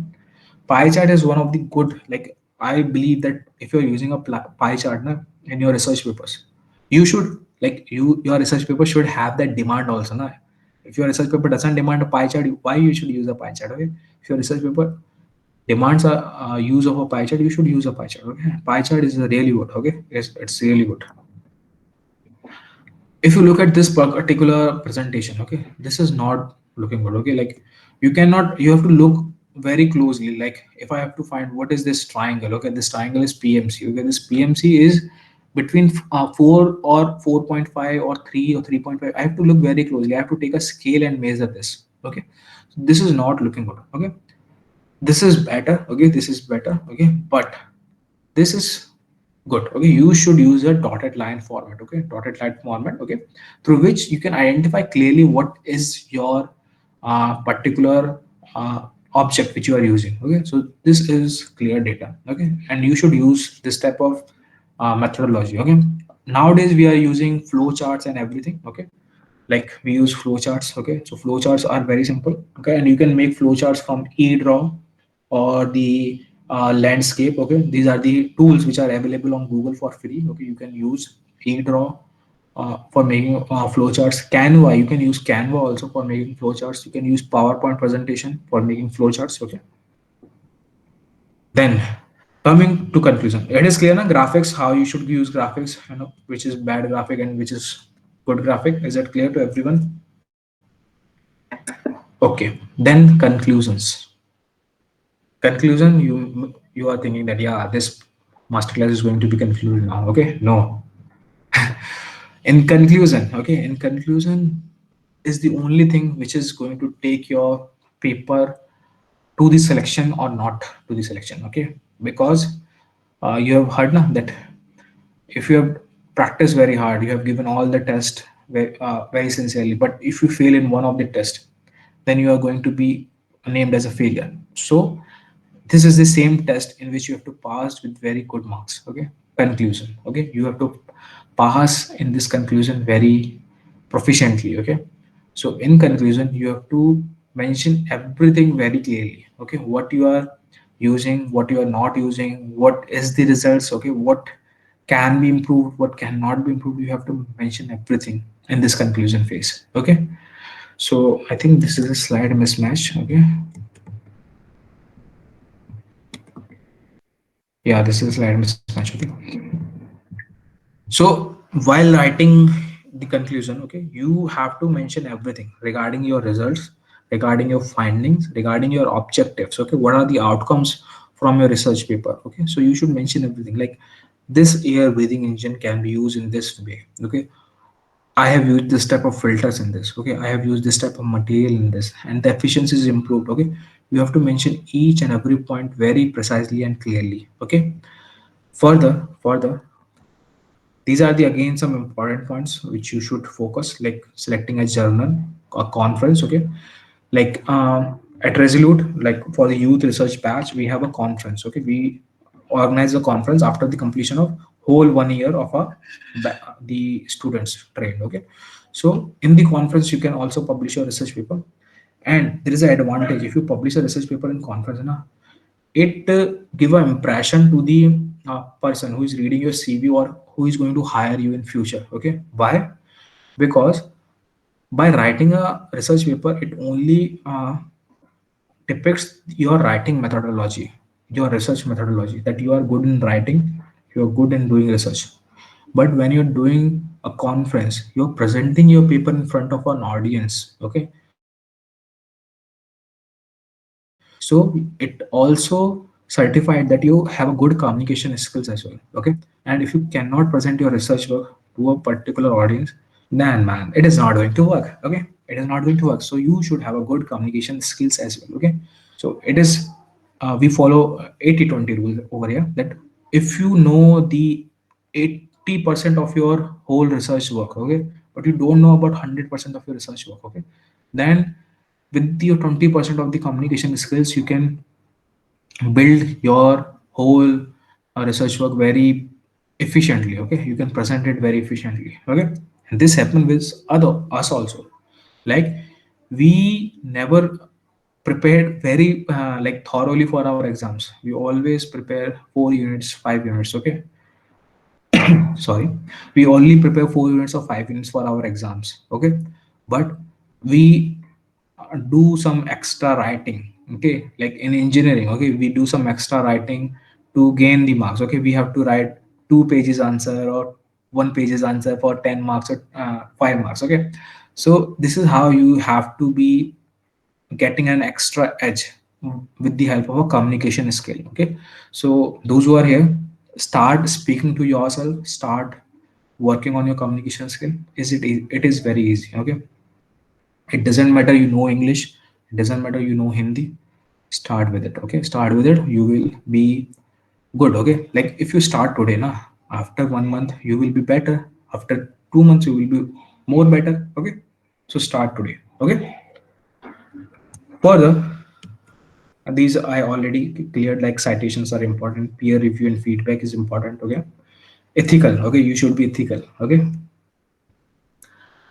pie chart is one of the good, like I believe that if you're using a pie chart na, in your research papers, you should, like, your research paper should have that demand also na. If your research paper doesn't demand a pie chart, why you should use a pie chart? Okay, if your research paper demands a use of a pie chart, you should use a pie chart. Okay, pie chart is really good. Okay, it's really good. If you look at this particular presentation, okay, this is not looking good. Okay, like you have to look very closely. Like if I have to find what is this triangle, okay, this triangle is PMC. Okay, this PMC is between 4 or 4.5 or 3 or 3.5. I have to look very closely. I have to take a scale and measure this. Okay, this is not looking good. Okay, this is better. Okay, this is better. Okay, but this is good. Okay, you should use a dotted line format. Okay, dotted line format. Okay, through which you can identify clearly what is your particular object which you are using. Okay, so this is clear data. Okay, and you should use this type of methodology. Okay, nowadays we are using flow charts and everything. Okay, like we use flowcharts. Okay, so flowcharts are very simple. Okay, and you can make flowcharts from eDraw or the landscape. Okay, these are the tools which are available on Google for free. Okay, you can use eDraw for making flowcharts. Canva, you can use Canva also for making flowcharts. You can use PowerPoint presentation for making flowcharts. Okay, then coming to conclusion, it is clear na graphics, how you should use graphics, which is bad graphic and which is good graphic. Is that clear to everyone? Okay, then conclusions. Conclusion, you are thinking that yeah, this masterclass is going to be concluded now. Okay, no. In conclusion, okay, in conclusion is the only thing which is going to take your paper to the selection or not to the selection. Okay, because you have heard na, that if you have practiced very hard, you have given all the test very sincerely, but if you fail in one of the test, then you are going to be named as a failure. So this is the same test in which you have to pass with very good marks. Okay, conclusion. Okay, you have to pass in this conclusion very proficiently. Okay, so in conclusion you have to mention everything very clearly. Okay, what you are using, what you are not using, what is the results. Okay, what can be improved, what cannot be improved. You have to mention everything in this conclusion phase. Okay, so I think this is a slide mismatch. Okay, Yeah, this is slide mismatch. Okay. So while writing the conclusion, okay, you have to mention everything regarding your results, regarding your findings, regarding your objectives. Okay, what are the outcomes from your research paper? Okay, so you should mention everything like this air breathing engine can be used in this way. Okay, I have used this type of filters in this. Okay, I have used this type of material in this, and the efficiency is improved. Okay, you have to mention each and every point very precisely and clearly. Okay, further, these are the again some important points which you should focus, like selecting a journal, a conference. Okay, like at Resolute, like for the youth research batch, we have a conference. Okay, we organize a conference after the completion of whole 1 year of the students trained. Okay, so in the conference you can also publish your research paper, and there is an advantage if you publish a research paper in conference na, it give an impression to the person who is reading your CV or who is going to hire you in future. Okay, why? Because by writing a research paper, it only depicts your writing methodology, your research methodology, that you are good in writing, you are good in doing research. But when you're doing a conference, you're presenting your paper in front of an audience. Okay, so it also certified that you have a good communication skills as well. Okay, and if you cannot present your research work to a particular audience, then man, it is not going to work. Okay, it is not going to work. So you should have a good communication skills as well. Okay, so it is we follow 80-20 rule over here, that if you know the 80% of your whole research work, okay, but you don't know about 100% of your research work, okay, then with your 20% of the communication skills, you can build your whole research work very efficiently. Okay, you can present it very efficiently. Okay, and this happened with other us also. Like we never prepared very like thoroughly for our exams. We always prepare 4 units, 5 units. Okay, sorry, we only prepare 4 units or 5 units for our exams. Okay, but we do some extra writing. Okay, like in engineering, okay, we do some extra writing to gain the marks. Okay, we have to write 2 pages answer or 1 pages answer for 10 marks or 5 marks. Okay, so this is how you have to be getting an extra edge with the help of a communication skill. Okay, so those who are here, start speaking to yourself, start working on your communication skill. It is very easy. Okay, it doesn't matter you know English, it doesn't matter you know Hindi. Start with it. Okay, start with it, you will be good. Okay, like if you start today na, after 1 month you will be better, after 2 months you will be more better. Okay, so start today. Okay, further, these I already cleared, like citations are important, peer review and feedback is important. Okay, ethical, okay, you should be ethical. Okay,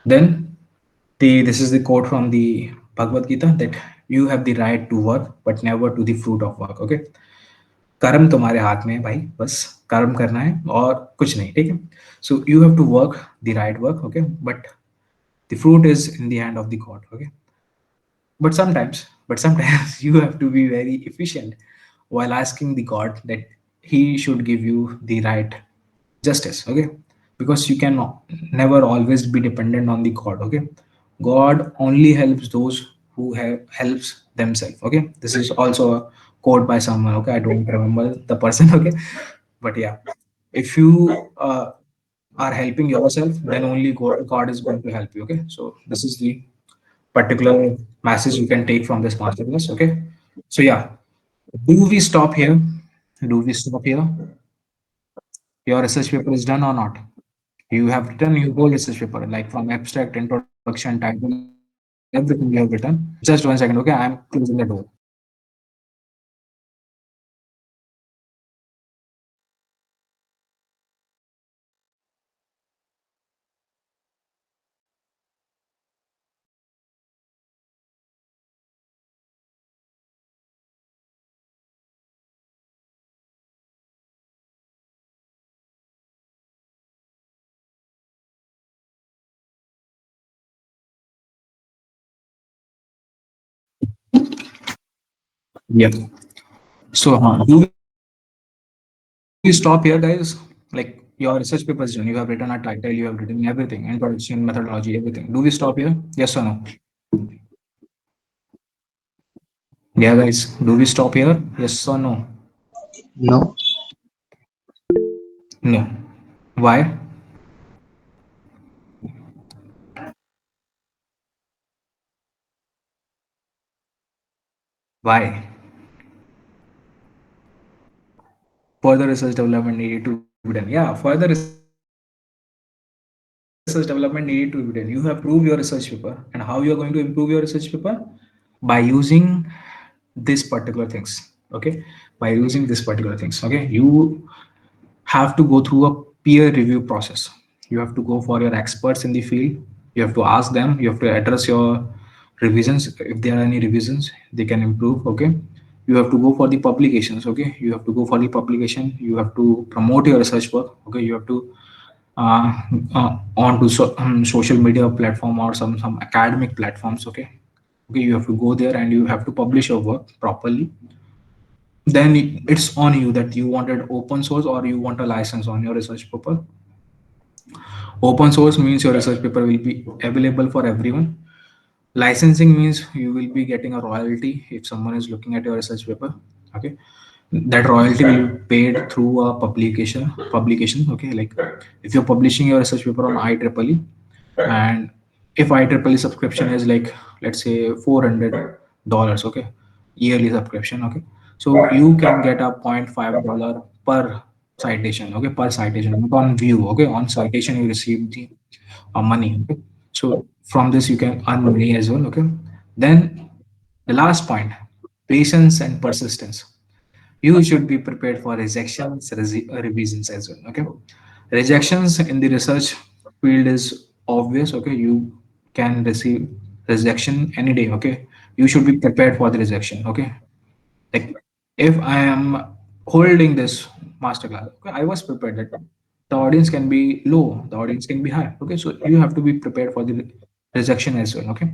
then this is the quote from the Bhagavad Gita, that you have the right to work but never to the fruit of work. Okay, कर्म तुम्हारे हाथ में है भाई, बस कर्म करना है और कुछ नहीं. ठीक है, so you have to work the right work. Okay, but the fruit is in the hand of the god. Okay, but sometimes you have to be very efficient while asking the god that he should give you the right justice. Okay, because you can never always be dependent on the god. Okay, god only helps those who have helps themselves. Okay, this is also a quote by someone. Okay, I don't remember the person. Okay, but yeah, if you are helping yourself, then only god is going to help you. Okay, so this is the particular message you can take from this masterclass. Okay, so yeah, do we stop here? Do we stop here? Your research paper is done or not? You have written your whole research paper, like from abstract, introduction, title, everything you have written. Just 1 second, okay? I'm closing the door. Yeah. So, do we stop here? Do we stop here, guys? Like your research paper is done, you have written a title, you have written everything, introduction, methodology, everything. Do we stop here? Yes or no? Yeah, guys. Do we stop here? Yes or no? No. No. Why? Why? Further research development needed to be done. Yeah, further research development needed to be done. You have proved your research paper, and how you are going to improve your research paper? By using this particular things. Okay, by using this particular things. Okay, you have to go through a peer review process. You have to go for your experts in the field. You have to ask them. You have to address your revisions. If there are any revisions, they can improve. Okay, you have to go for the publications. Okay, you have to go for the publication. You have to promote your research work. Okay, you have to onto social media platform or some academic platforms. Okay, you have to go there and you have to publish your work properly. Then it's on you that you wanted open source or you want a license on your research paper. Open source means your research paper will be available for everyone. Licensing means you will be getting a royalty if someone is looking at your research paper. Okay, that royalty will be paid through a publication. Okay, like if you're publishing your research paper on IEEE, and if IEEE subscription is like, let's say, $400, okay, yearly subscription. Okay, so you can get a $0.5 per citation. Okay, per citation, not on view. Okay, on citation you receive the money. Okay, so from this you can earn money as well. Okay, then the last point, patience and persistence. You should be prepared for rejections, revisions as well. Okay, rejections in the research field is obvious. Okay, you can receive rejection any day. Okay, you should be prepared for the rejection. Okay, like if I am holding this masterclass, okay, I was prepared that the audience can be low, the audience can be high. Okay, so you have to be prepared for the rejection as well. Okay,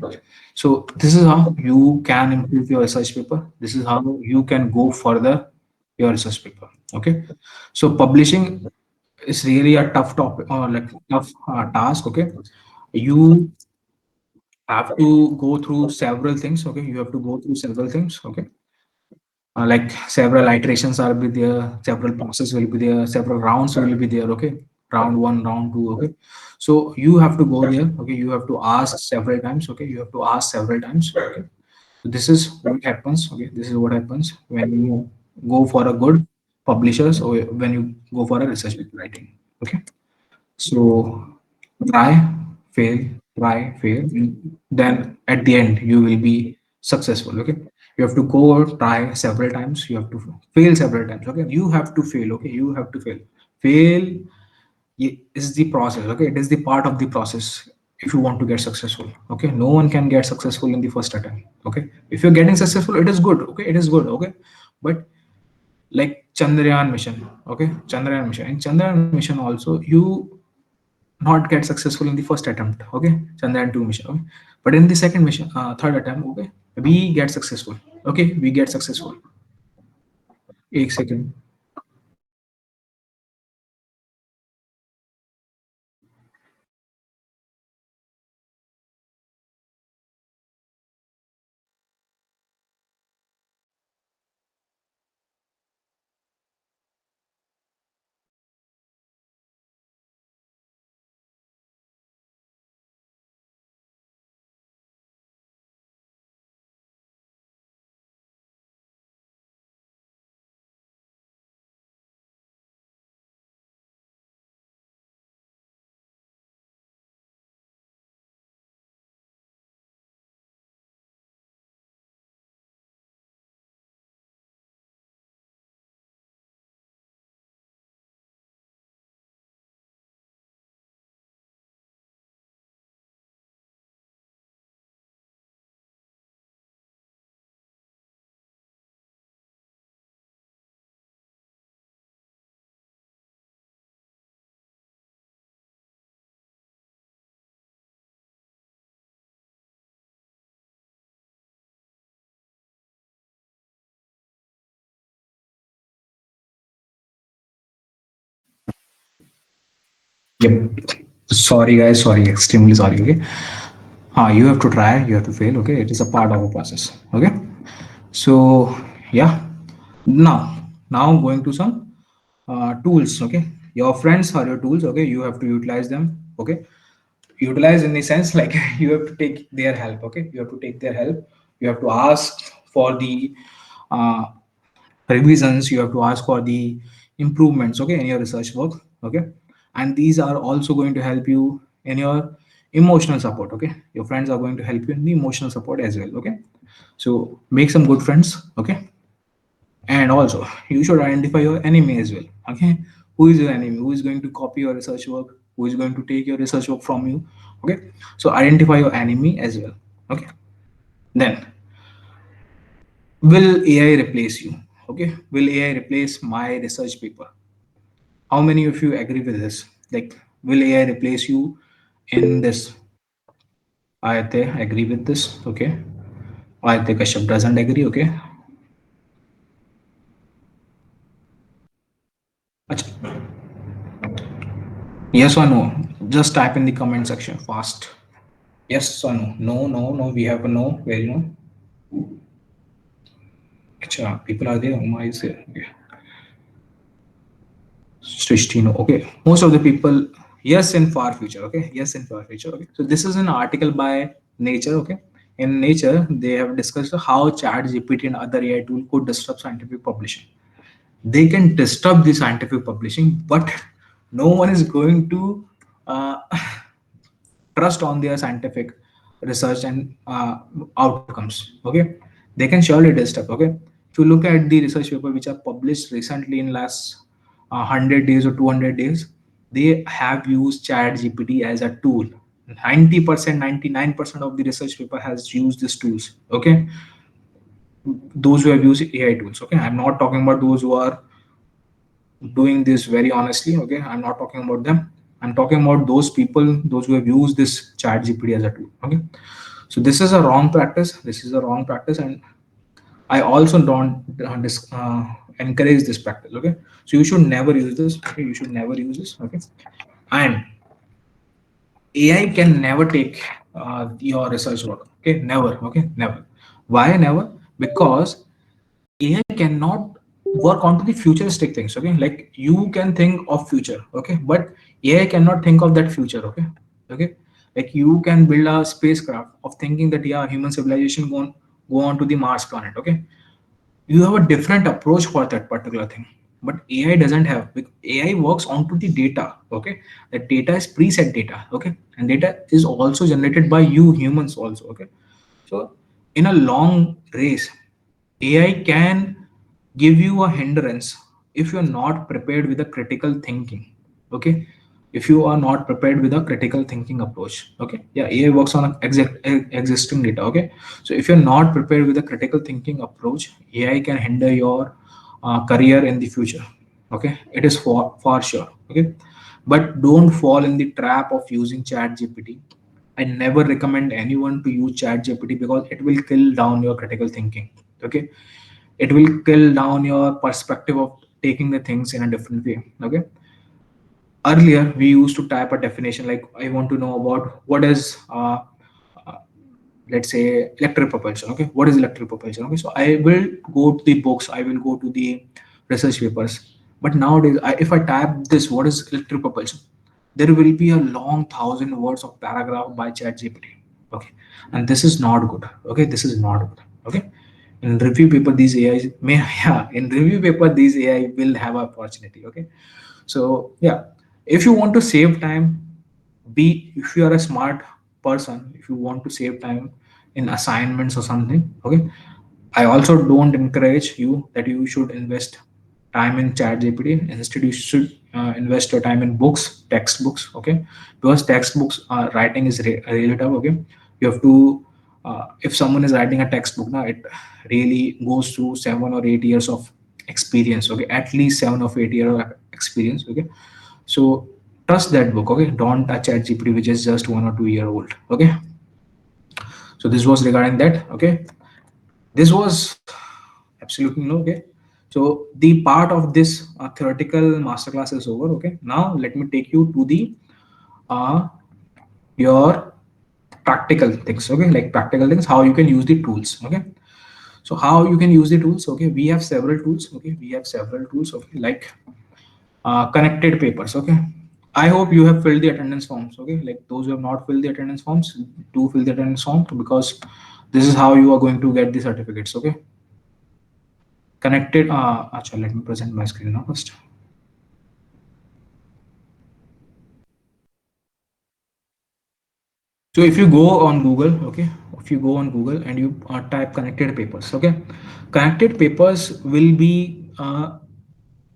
so this is how you can improve your research paper. This is how you can go further your research paper. Okay, so publishing is really a tough topic or like tough task. Okay, you have to go through several things. Okay, you have to go through several things. Okay, like several iterations are be there, several process will be there, several rounds will be there. Okay, round one, round two. Okay, so you have to go there. Okay, you have to ask several times. Okay, you have to ask several times. Okay, so this is what happens. Okay, this is what happens when you go for a good publishers or when you go for a research paper writing. Okay, so try, fail, try, fail. Then at the end, you will be successful. Okay. You have to go try several times. You have to fail several times. Okay. You have to fail. Okay. You have to fail. Fail is the process. Okay. It is the part of the process if you want to get successful. Okay. No one can get successful in the first attempt. Okay. If you're getting successful, it is good. Okay. It is good. Okay. But like Chandrayaan mission. Okay. Chandrayaan mission. In Chandrayaan mission also, you not get successful in the first attempt. Okay, Chandrayaan 2 mission. Okay, but in the second mission, third attempt, okay, we get successful. Okay, we get successful. एक second. Yep. Sorry, guys. Sorry. Extremely sorry. Okay. You have to try. You have to fail. Okay. It is a part of a process. Okay. So yeah. Now going to some tools. Okay. Your friends are your tools. Okay. You have to utilize them. Okay. Utilize in the sense like you have to take their help. Okay. You have to take their help. You have to ask for the uh, revisions. You have to ask for the improvements, okay, in your research work. Okay. And these are also going to help you in your emotional support. Okay. Your friends are going to help you in the emotional support as well. Okay. So make some good friends. Okay. And also you should identify your enemy as well. Okay. Who is your enemy? Who is going to copy your research work? Who is going to take your research work from you? Okay. So identify your enemy as well. Okay. Then, will AI replace you? Okay. Will AI replace my research paper? How many of you agree with this? Like, will AI replace you in this? I agree with this. Okay. I think Kashyap doesn't agree. Okay. Achha. Yes or no? Just type in the comment section fast. Yes or no? No, no, no. We have a no. Where you know? Achha, people are there. Uma is there. Okay. Srishti, no. Okay. Most of the people, yes, in far future. Okay. Yes, in far future. Okay. So this is an article by Nature. Okay. In Nature, they have discussed how Chat GPT and other AI tool could disrupt scientific publishing. They can disrupt the scientific publishing, but no one is going to uh, trust on their scientific research and outcomes. Okay. They can surely disturb. Okay. If you look at the research paper which are published recently in last 100 days or 200 days, they have used Chat GPT as a tool. 90%, 99% of the research paper has used these tools. Okay. Those who have used AI tools. Okay. I'm not talking about those who are doing this very honestly. Okay. I'm not talking about them. I'm talking about those people, those who have used this Chat GPT as a tool. Okay. So this is a wrong practice. This is a wrong practice, and I also don't encourage this practice. Okay. So you should never use this. Okay. You should never use this. Okay. And AI can never take your research work. Okay. Never. Okay. Never. Why never? Because AI cannot work onto the futuristic things. Okay, like you can think of future. Okay, but AI cannot think of that future. Okay, okay, like you can build a spacecraft of thinking that yeah, human civilization go on to the Mars planet. Okay, you have a different approach for that particular thing, but AI doesn't have. AI works onto the data. Okay, that data is preset data. Okay, and data is also generated by you humans also. Okay, so in a long race, AI can give you a hindrance if you're not prepared with a critical thinking. Okay. If you are not prepared with a critical thinking approach. Okay. Yeah, AI works on existing data. Okay. So if you're not prepared with a critical thinking approach, AI can hinder your career in the future. Okay. It is for sure. Okay. But don't fall in the trap of using Chat GPT. I never recommend anyone to use Chat GPT because it will kill down your critical thinking. Okay, it will kill down your perspective of taking the things in a different way. Okay, earlier we used to type a definition like I want to know about what is uh, let's say electric propulsion. Okay, what is electric propulsion? Okay, so I will go to the books, I will go to the research papers. But nowadays if I type this what is electric propulsion, there will be a long 1,000 words of paragraph by Chat GPT. Okay, and this is not good. Okay, this is not good. Okay, in review paper these AI may yeah, in review paper these AI will have opportunity. Okay, so yeah, if you want to save time, be if you are a smart person, if you want to save time in assignments or something. Okay, I also don't encourage you that you should invest time in Chat GPT. Instead, you should invest your time in books, textbooks. Okay, because textbooks writing is really tough. Okay, you have to. If someone is writing a textbook now, it really goes through 7 or 8 years of experience. Okay, at least 7 or 8 years of experience. Okay, so trust that book. Okay, don't touch Chat GPT, which is just 1 or 2 year old. Okay, so this was regarding that. Okay, this was absolutely no. Okay, so the part of this theoretical masterclass is over. Okay, now let me take you to the uh, your practical things, okay, like practical things, how you can use the tools, okay. So how you can use the tools, okay, we have several tools, okay, we have several tools, okay, like connected papers, okay. I hope you have filled the attendance forms, okay, like those who have not filled the attendance forms, do fill the attendance form, because this is how you are going to get the certificates, okay. Connected actually, let me present my screen now first. So if you go on Google, okay, if you go on Google and you type connected papers, okay, connected papers will be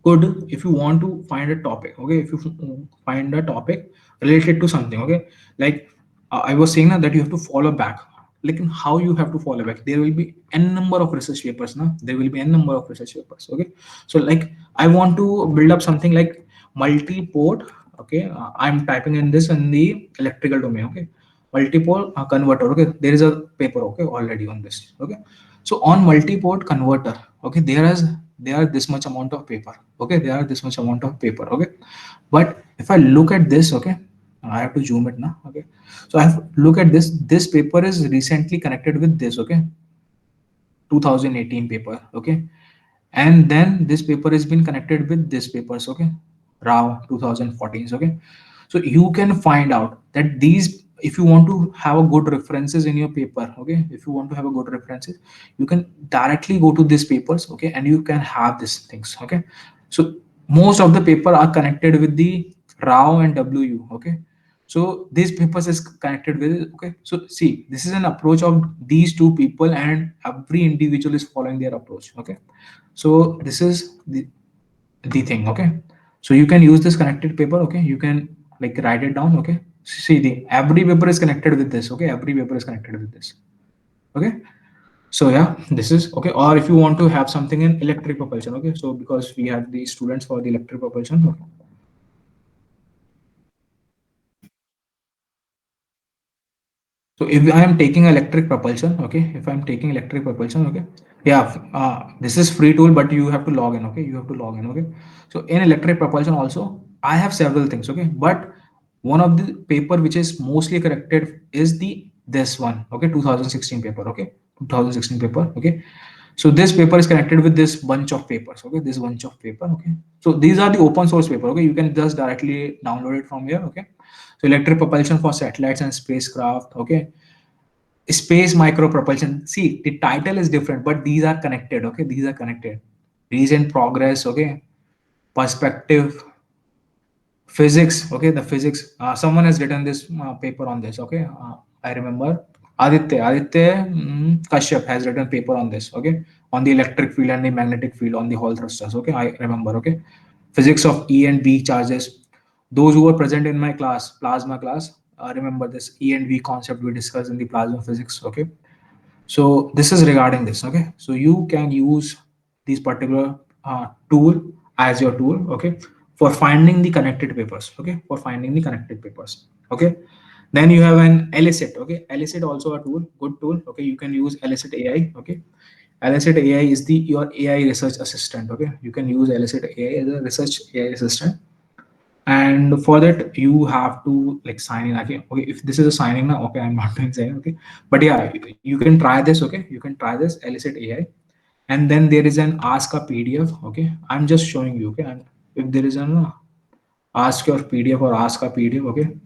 good if you want to find a topic, okay, if you find a topic related to something, okay, like I was saying now that you have to follow back, like how you have to follow back, there will be n number of research papers now, there will be n number of research papers, okay. So like I want to build up something like multi-port, okay, I'm typing in this in the electrical domain, okay, multi-port converter, okay, there is a paper, okay, already on this, okay. So on multi-port converter, okay, there are this much amount of paper, okay, there are this much amount of paper, okay. But if I look at this, okay, I have to zoom it now, okay. So I have to look at this paper is recently connected with this, okay, 2018 paper, okay. And then this paper has been connected with this papers, okay, Rao 2014, okay. So you can find out that these, if you want to have a good references in your paper, okay, if you want to have a good references, you can directly go to these papers, okay, and you can have these things, okay. So most of the paper are connected with the Rao and WU, okay. So these papers is connected with it, okay. So see, this is an approach of these two people, and every individual is following their approach, okay. So this is the thing, okay. So you can use this connected paper, okay, you can like write it down, okay. See, the every paper is connected with this, okay, every paper is connected with this, okay. So yeah, this is okay. Or if you want to have something in electric propulsion, okay, so because we have the students for the electric propulsion, okay. So if I am taking electric propulsion, okay, if I'm taking electric propulsion, okay, yeah, this is free tool, but you have to log in, okay, you have to log in, okay. So in electric propulsion also, I have several things, okay, but one of the paper which is mostly corrected is the this one, okay, 2016 paper, okay, 2016 paper, okay. So this paper is connected with this bunch of papers, okay, this bunch of paper, okay. So these are the open source paper, okay, you can just directly download it from here, okay. So electric propulsion for satellites and spacecraft, okay. Space micro propulsion. See, the title is different, but these are connected, okay, these are connected. Recent progress, okay. Perspective, physics, okay, the physics. Someone has written this paper on this, okay. I remember Aditya Kashyap has written paper on this, okay, on the electric field and the magnetic field on the Hall thrusters, okay, I remember, okay. Physics of E and B charges. Those who were present in my class, plasma class, remember this E and V concept we discussed in the plasma physics, okay. So this is regarding this, okay. So you can use this particular tool as your tool, okay, for finding the connected papers, okay, for finding the connected papers, okay. Then you have an Elicit, okay. Elicit also a tool, good tool, okay. You can use Elicit AI, okay. Elicit AI is the your AI research assistant, okay. You can use Elicit AI as a research AI assistant, and for that you have to like sign in, okay. Okay, if this is a signing now, okay, I'm not doing sign, okay, but yeah, you can try this, okay, you can try this Elicit AI. And then there is an ask a PDF, okay, I'm just showing you, okay. And if there is an ask your PDF or ask a PDF, okay.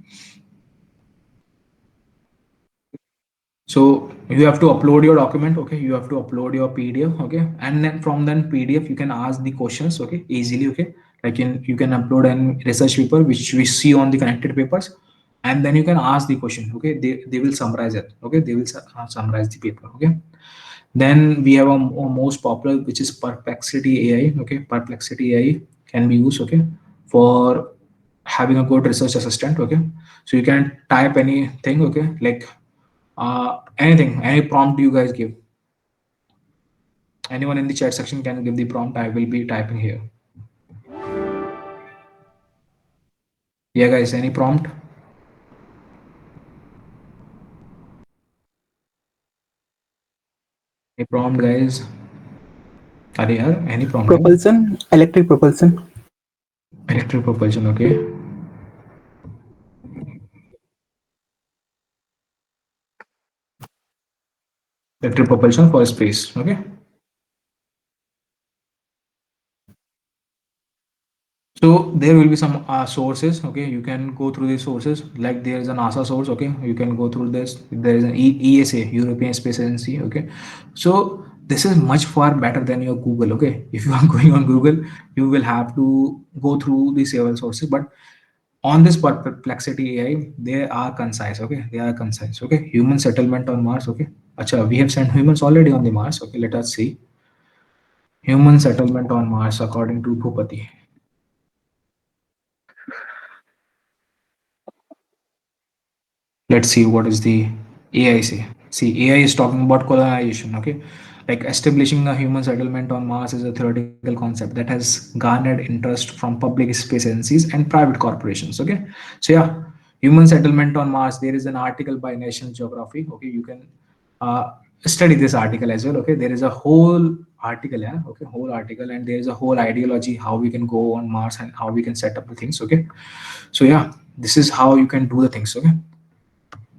So you have to upload your document, okay, you have to upload your PDF, okay, and then from then PDF you can ask the questions, okay, easily, okay. Like you can upload an research paper which we see on the connected papers, and then you can ask the question, okay, they will summarize it, okay, they will summarize the paper, okay. Then we have a most popular which is Perplexity AI, okay. Perplexity AI can be used, okay, for having a good research assistant, okay. So you can type anything, okay, like anything, any prompt you guys give. Anyone in the chat section can give the prompt. I will be typing here. Yeah, guys, any prompt? Any prompt, guys? Are you any prompt? Propulsion, electric propulsion. Electric propulsion, okay. electric propulsion for space. Okay. So there will be some sources. Okay, you can go through these sources. Like there is a NASA source. Okay, you can go through this. There is an ESA, European Space Agency. Okay, so this is much far better than your Google. Okay, if you are going on Google, you will have to go through the several sources. But on this perplexity AI, they are concise. Okay, they are concise. Okay, human settlement on Mars. Okay, acha, we have sent humans already on the Mars. Okay, let us see human settlement on Mars according to Bhupati. Let's see what is the AI say. See, AI is talking about colonization. Okay, like establishing a human settlement on Mars is a theoretical concept that has garnered interest from public space agencies and private corporations. Okay, so yeah, human settlement on Mars. There is an article by National Geography. Okay, you can uh, study this article as well. Okay, there is a whole article. Yeah, okay, whole article, and there is a whole ideology how we can go on Mars and how we can set up the things. Okay, so yeah, this is how you can do the things. Okay,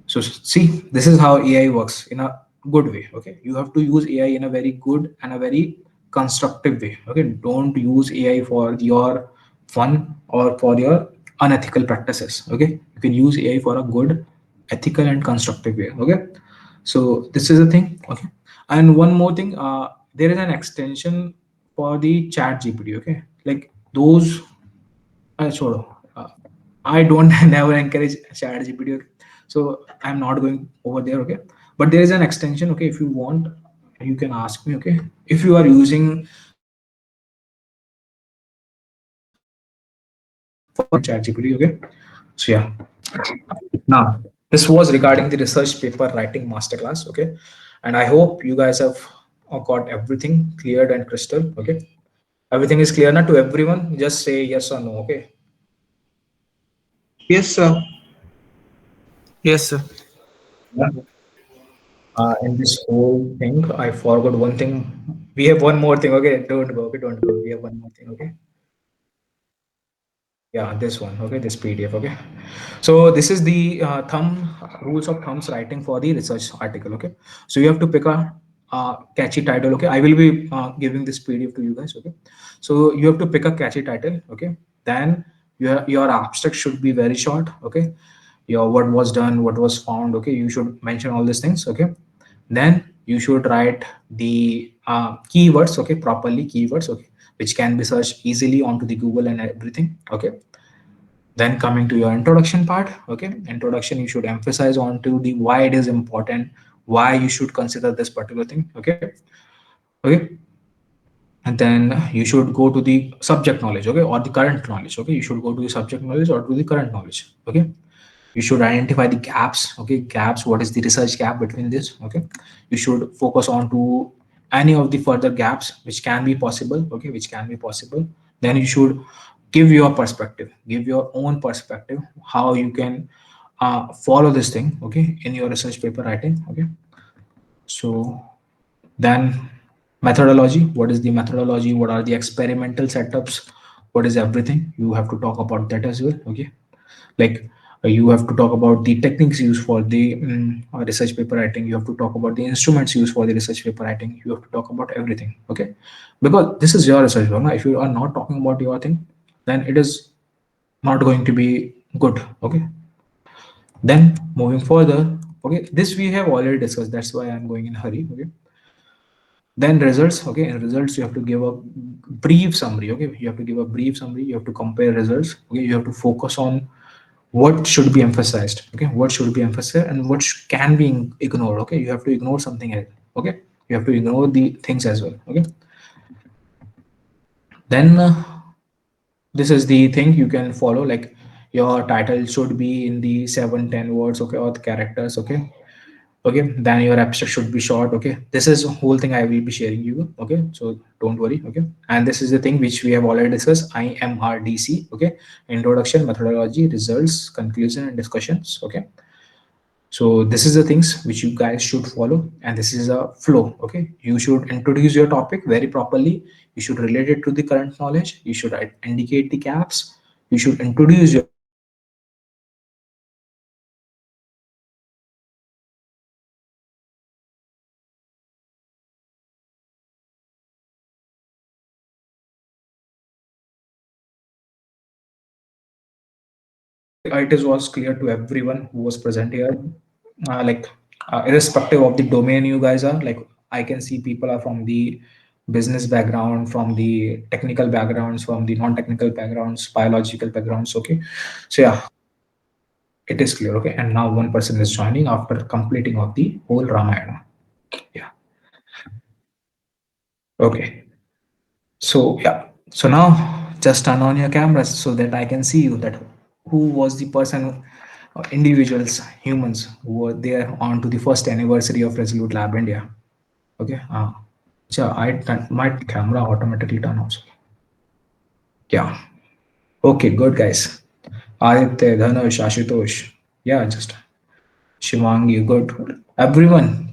so see, this is how AI works in a good way. Okay, you have to use AI in a very good and a very constructive way. Okay, don't use AI for your fun or for your unethical practices. Okay, you can use AI for a good, ethical and constructive way. Okay, so this is the thing. Okay, and one more thing, there is an extension for the chat gpt. Okay, like those छोड़ो. I don't never encourage chat GPT. Okay? So I'm not going over there. Okay, but there is an extension. Okay, if you want, you can ask me. Okay, if you are using for chat GPT. Okay, so yeah. Now this was regarding the research paper writing masterclass. Okay, and I hope you guys have got everything cleared and crystal. Okay, everything is clear now to everyone. Just say yes or no. Okay. Yes, sir. Yes, sir. Yeah. In this whole thing, I forgot one thing. We have one more thing. Okay, don't go. Okay, don't go. We have one more thing. Okay. Yeah, this one. Okay, this PDF. Okay. So this is the thumb rules of thumbs writing for the research article. Okay. So you have to pick a catchy title. Okay. I will be giving this PDF to you guys. Okay. So you have to pick a catchy title. Okay. Then your abstract should be very short. Okay. Your what was done, what was found. Okay. You should mention all these things. Okay. Then you should write the keywords. Okay, properly keywords. Okay, which can be searched easily onto the Google and everything. Okay, then coming to your introduction part. Okay, introduction, you should emphasize onto the why it is important, why you should consider this particular thing. Okay. Okay, and then you should go to the subject knowledge. Okay, or the current knowledge. Okay, you should go to the subject knowledge or to the current knowledge. Okay, you should identify the gaps. Okay, gaps, what is the research gap between this. Okay, you should focus on to any of the further gaps which can be possible. Okay, which can be possible. Then you should give your perspective, give your own perspective, how you can follow this thing. Okay, in your research paper writing. Okay, so then methodology, what is the methodology, what are the experimental setups, what is everything, you have to talk about that as well. Okay, like you have to talk about the techniques used for the research paper writing, you have to talk about the instruments used for the research paper writing, you have to talk about everything. Okay, because this is your research paper. If you are not talking about your thing, then it is not going to be good. Okay, then moving further. Okay, this we have already discussed, that's why I'm going in a hurry. Okay, then results. Okay, in results you have to give a brief summary. Okay, you have to give a brief summary, you have to compare results. Okay, you have to focus on what should be emphasized. Okay, what should be emphasized and what can be ignored. Okay, you have to ignore something else. Okay, you have to ignore the things as well. Okay, then this is the thing you can follow. Like your title should be in the 7-10 words. Okay, or the characters. Okay, okay, then your abstract should be short. Okay, this is the whole thing I will be sharing you. Okay, so don't worry. Okay, and this is the thing which we have already discussed, IMRDC. Okay, introduction, methodology, results, conclusion and discussions. Okay, so this is the things which you guys should follow, and this is a flow. Okay, you should introduce your topic very properly, you should relate it to the current knowledge, you should indicate the gaps, you should introduce your topic, okay, you should identify the gaps, you should introduce your topic, okay, you should it is was clear to everyone who was present here. Like irrespective of the domain you guys are, like I can see people are from the business background, from the technical backgrounds, from the non-technical backgrounds, biological backgrounds. Okay, so yeah, it is clear. Okay, and now one person is joining after completing of the whole Ramayana. Yeah. Okay. So yeah. So now just turn on your cameras so that I can see you that who was the person, individuals, humans who were there on to the first anniversary of Resolute Lab India. Okay. So my camera automatically turn off. Yeah. Okay. Good guys. Aditya, Dhanush, Ashutosh. Yeah. Just Shivangi. Good. Everyone.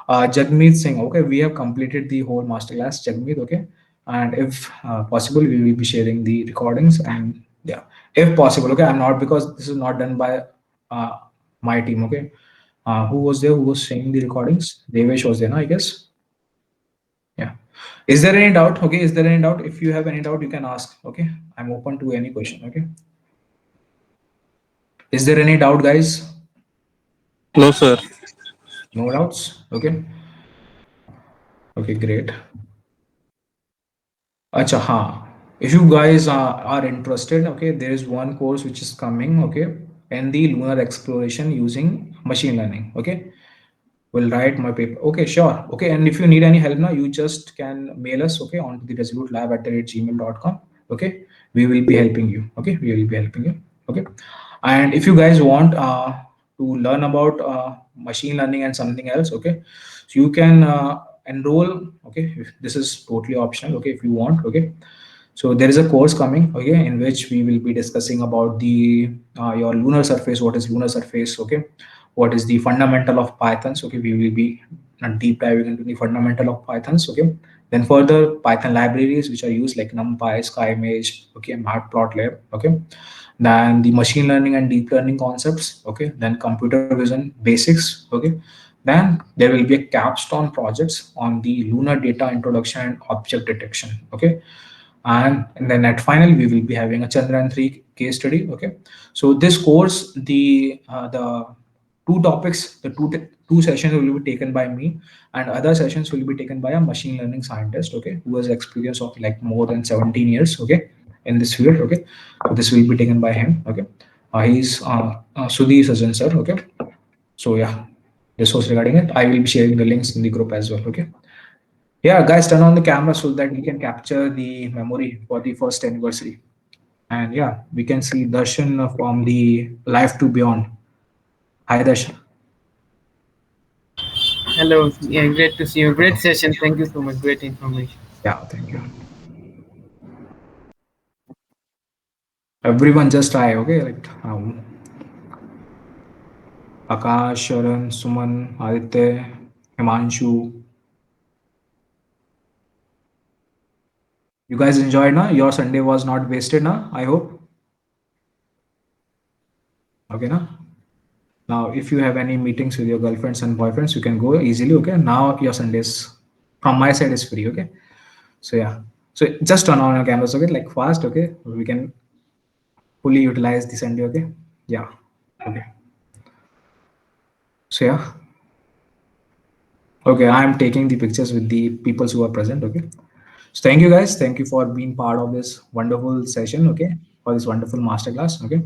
Jagmeet Singh. Okay, we have completed the whole masterclass, Jagmeet. Okay, and if possible, we will be sharing the recordings and yeah, if possible. Okay, I'm not because this is not done by uh, my team. Okay, who was there? Who was sharing the recordings? Devesh was there, no, I guess. Yeah. Is there any doubt? Okay, is there any doubt? If you have any doubt, you can ask. Okay, I'm open to any question. Okay, is there any doubt, guys? No, sir. No doubts. Okay. Okay, great. Acha, हाँ. If you guys are interested, okay, there is one course which is coming, okay, in the lunar exploration using machine learning, okay. Will write my paper. Okay, sure. Okay, and if you need any help now, you just can mail us, okay, on the resolutelab@gmail.com. Okay, we will be helping you. Okay, we will be helping you. Okay, and if you guys want to learn about machine learning and something else, okay, so you can enroll. Okay, this is totally optional. Okay, if you want. Okay, so there is a course coming, okay, in which we will be discussing about the your lunar surface. What is lunar surface? Okay, what is the fundamental of Pythons? Okay, we will be deep diving into the fundamental of Pythons. Okay, then further Python libraries which are used like NumPy, SkyImage, okay, Matplotlib. Okay, then the machine learning and deep learning concepts. Okay, then computer vision basics. Okay, then there will be a capstone projects on the lunar data introduction and object detection. Okay, and then at final we will be having a Chandrayaan 3 case study. Okay, so this course, the two topics, the two sessions will be taken by me, and other sessions will be taken by a machine learning scientist, okay, who has experience of like more than 17 years, okay, in this field. Okay, so this will be taken by him. Okay, he's Sudhi Sajan sir. Okay, so yeah, this was regarding it. I will be sharing the links in the group as well. Okay, yeah, guys, turn on the camera so that we can capture the memory for the first anniversary. And yeah, we can see Darshan from the Life to Beyond. Hi, Darshan. Hello. Yeah, great to see you. Great session. Thank you so much. Great information. Yeah, thank you. Everyone just try, okay? Like Akash, Sharan, Suman, Aditya, Himanshu. You guys enjoyed, na? Your Sunday was not wasted, na? I hope. Okay, na? Now, if you have any meetings with your girlfriends and boyfriends, you can go easily. Okay, now your Sundays from my side is free. Okay, so yeah, so just turn on your cameras. Okay, like fast. Okay, we can fully utilize the Sunday. Okay, yeah. Okay, so yeah. Okay, I am taking the pictures with the people who are present. Okay, so thank you guys. Thank you for being part of this wonderful session. Okay, for this wonderful masterclass. Okay,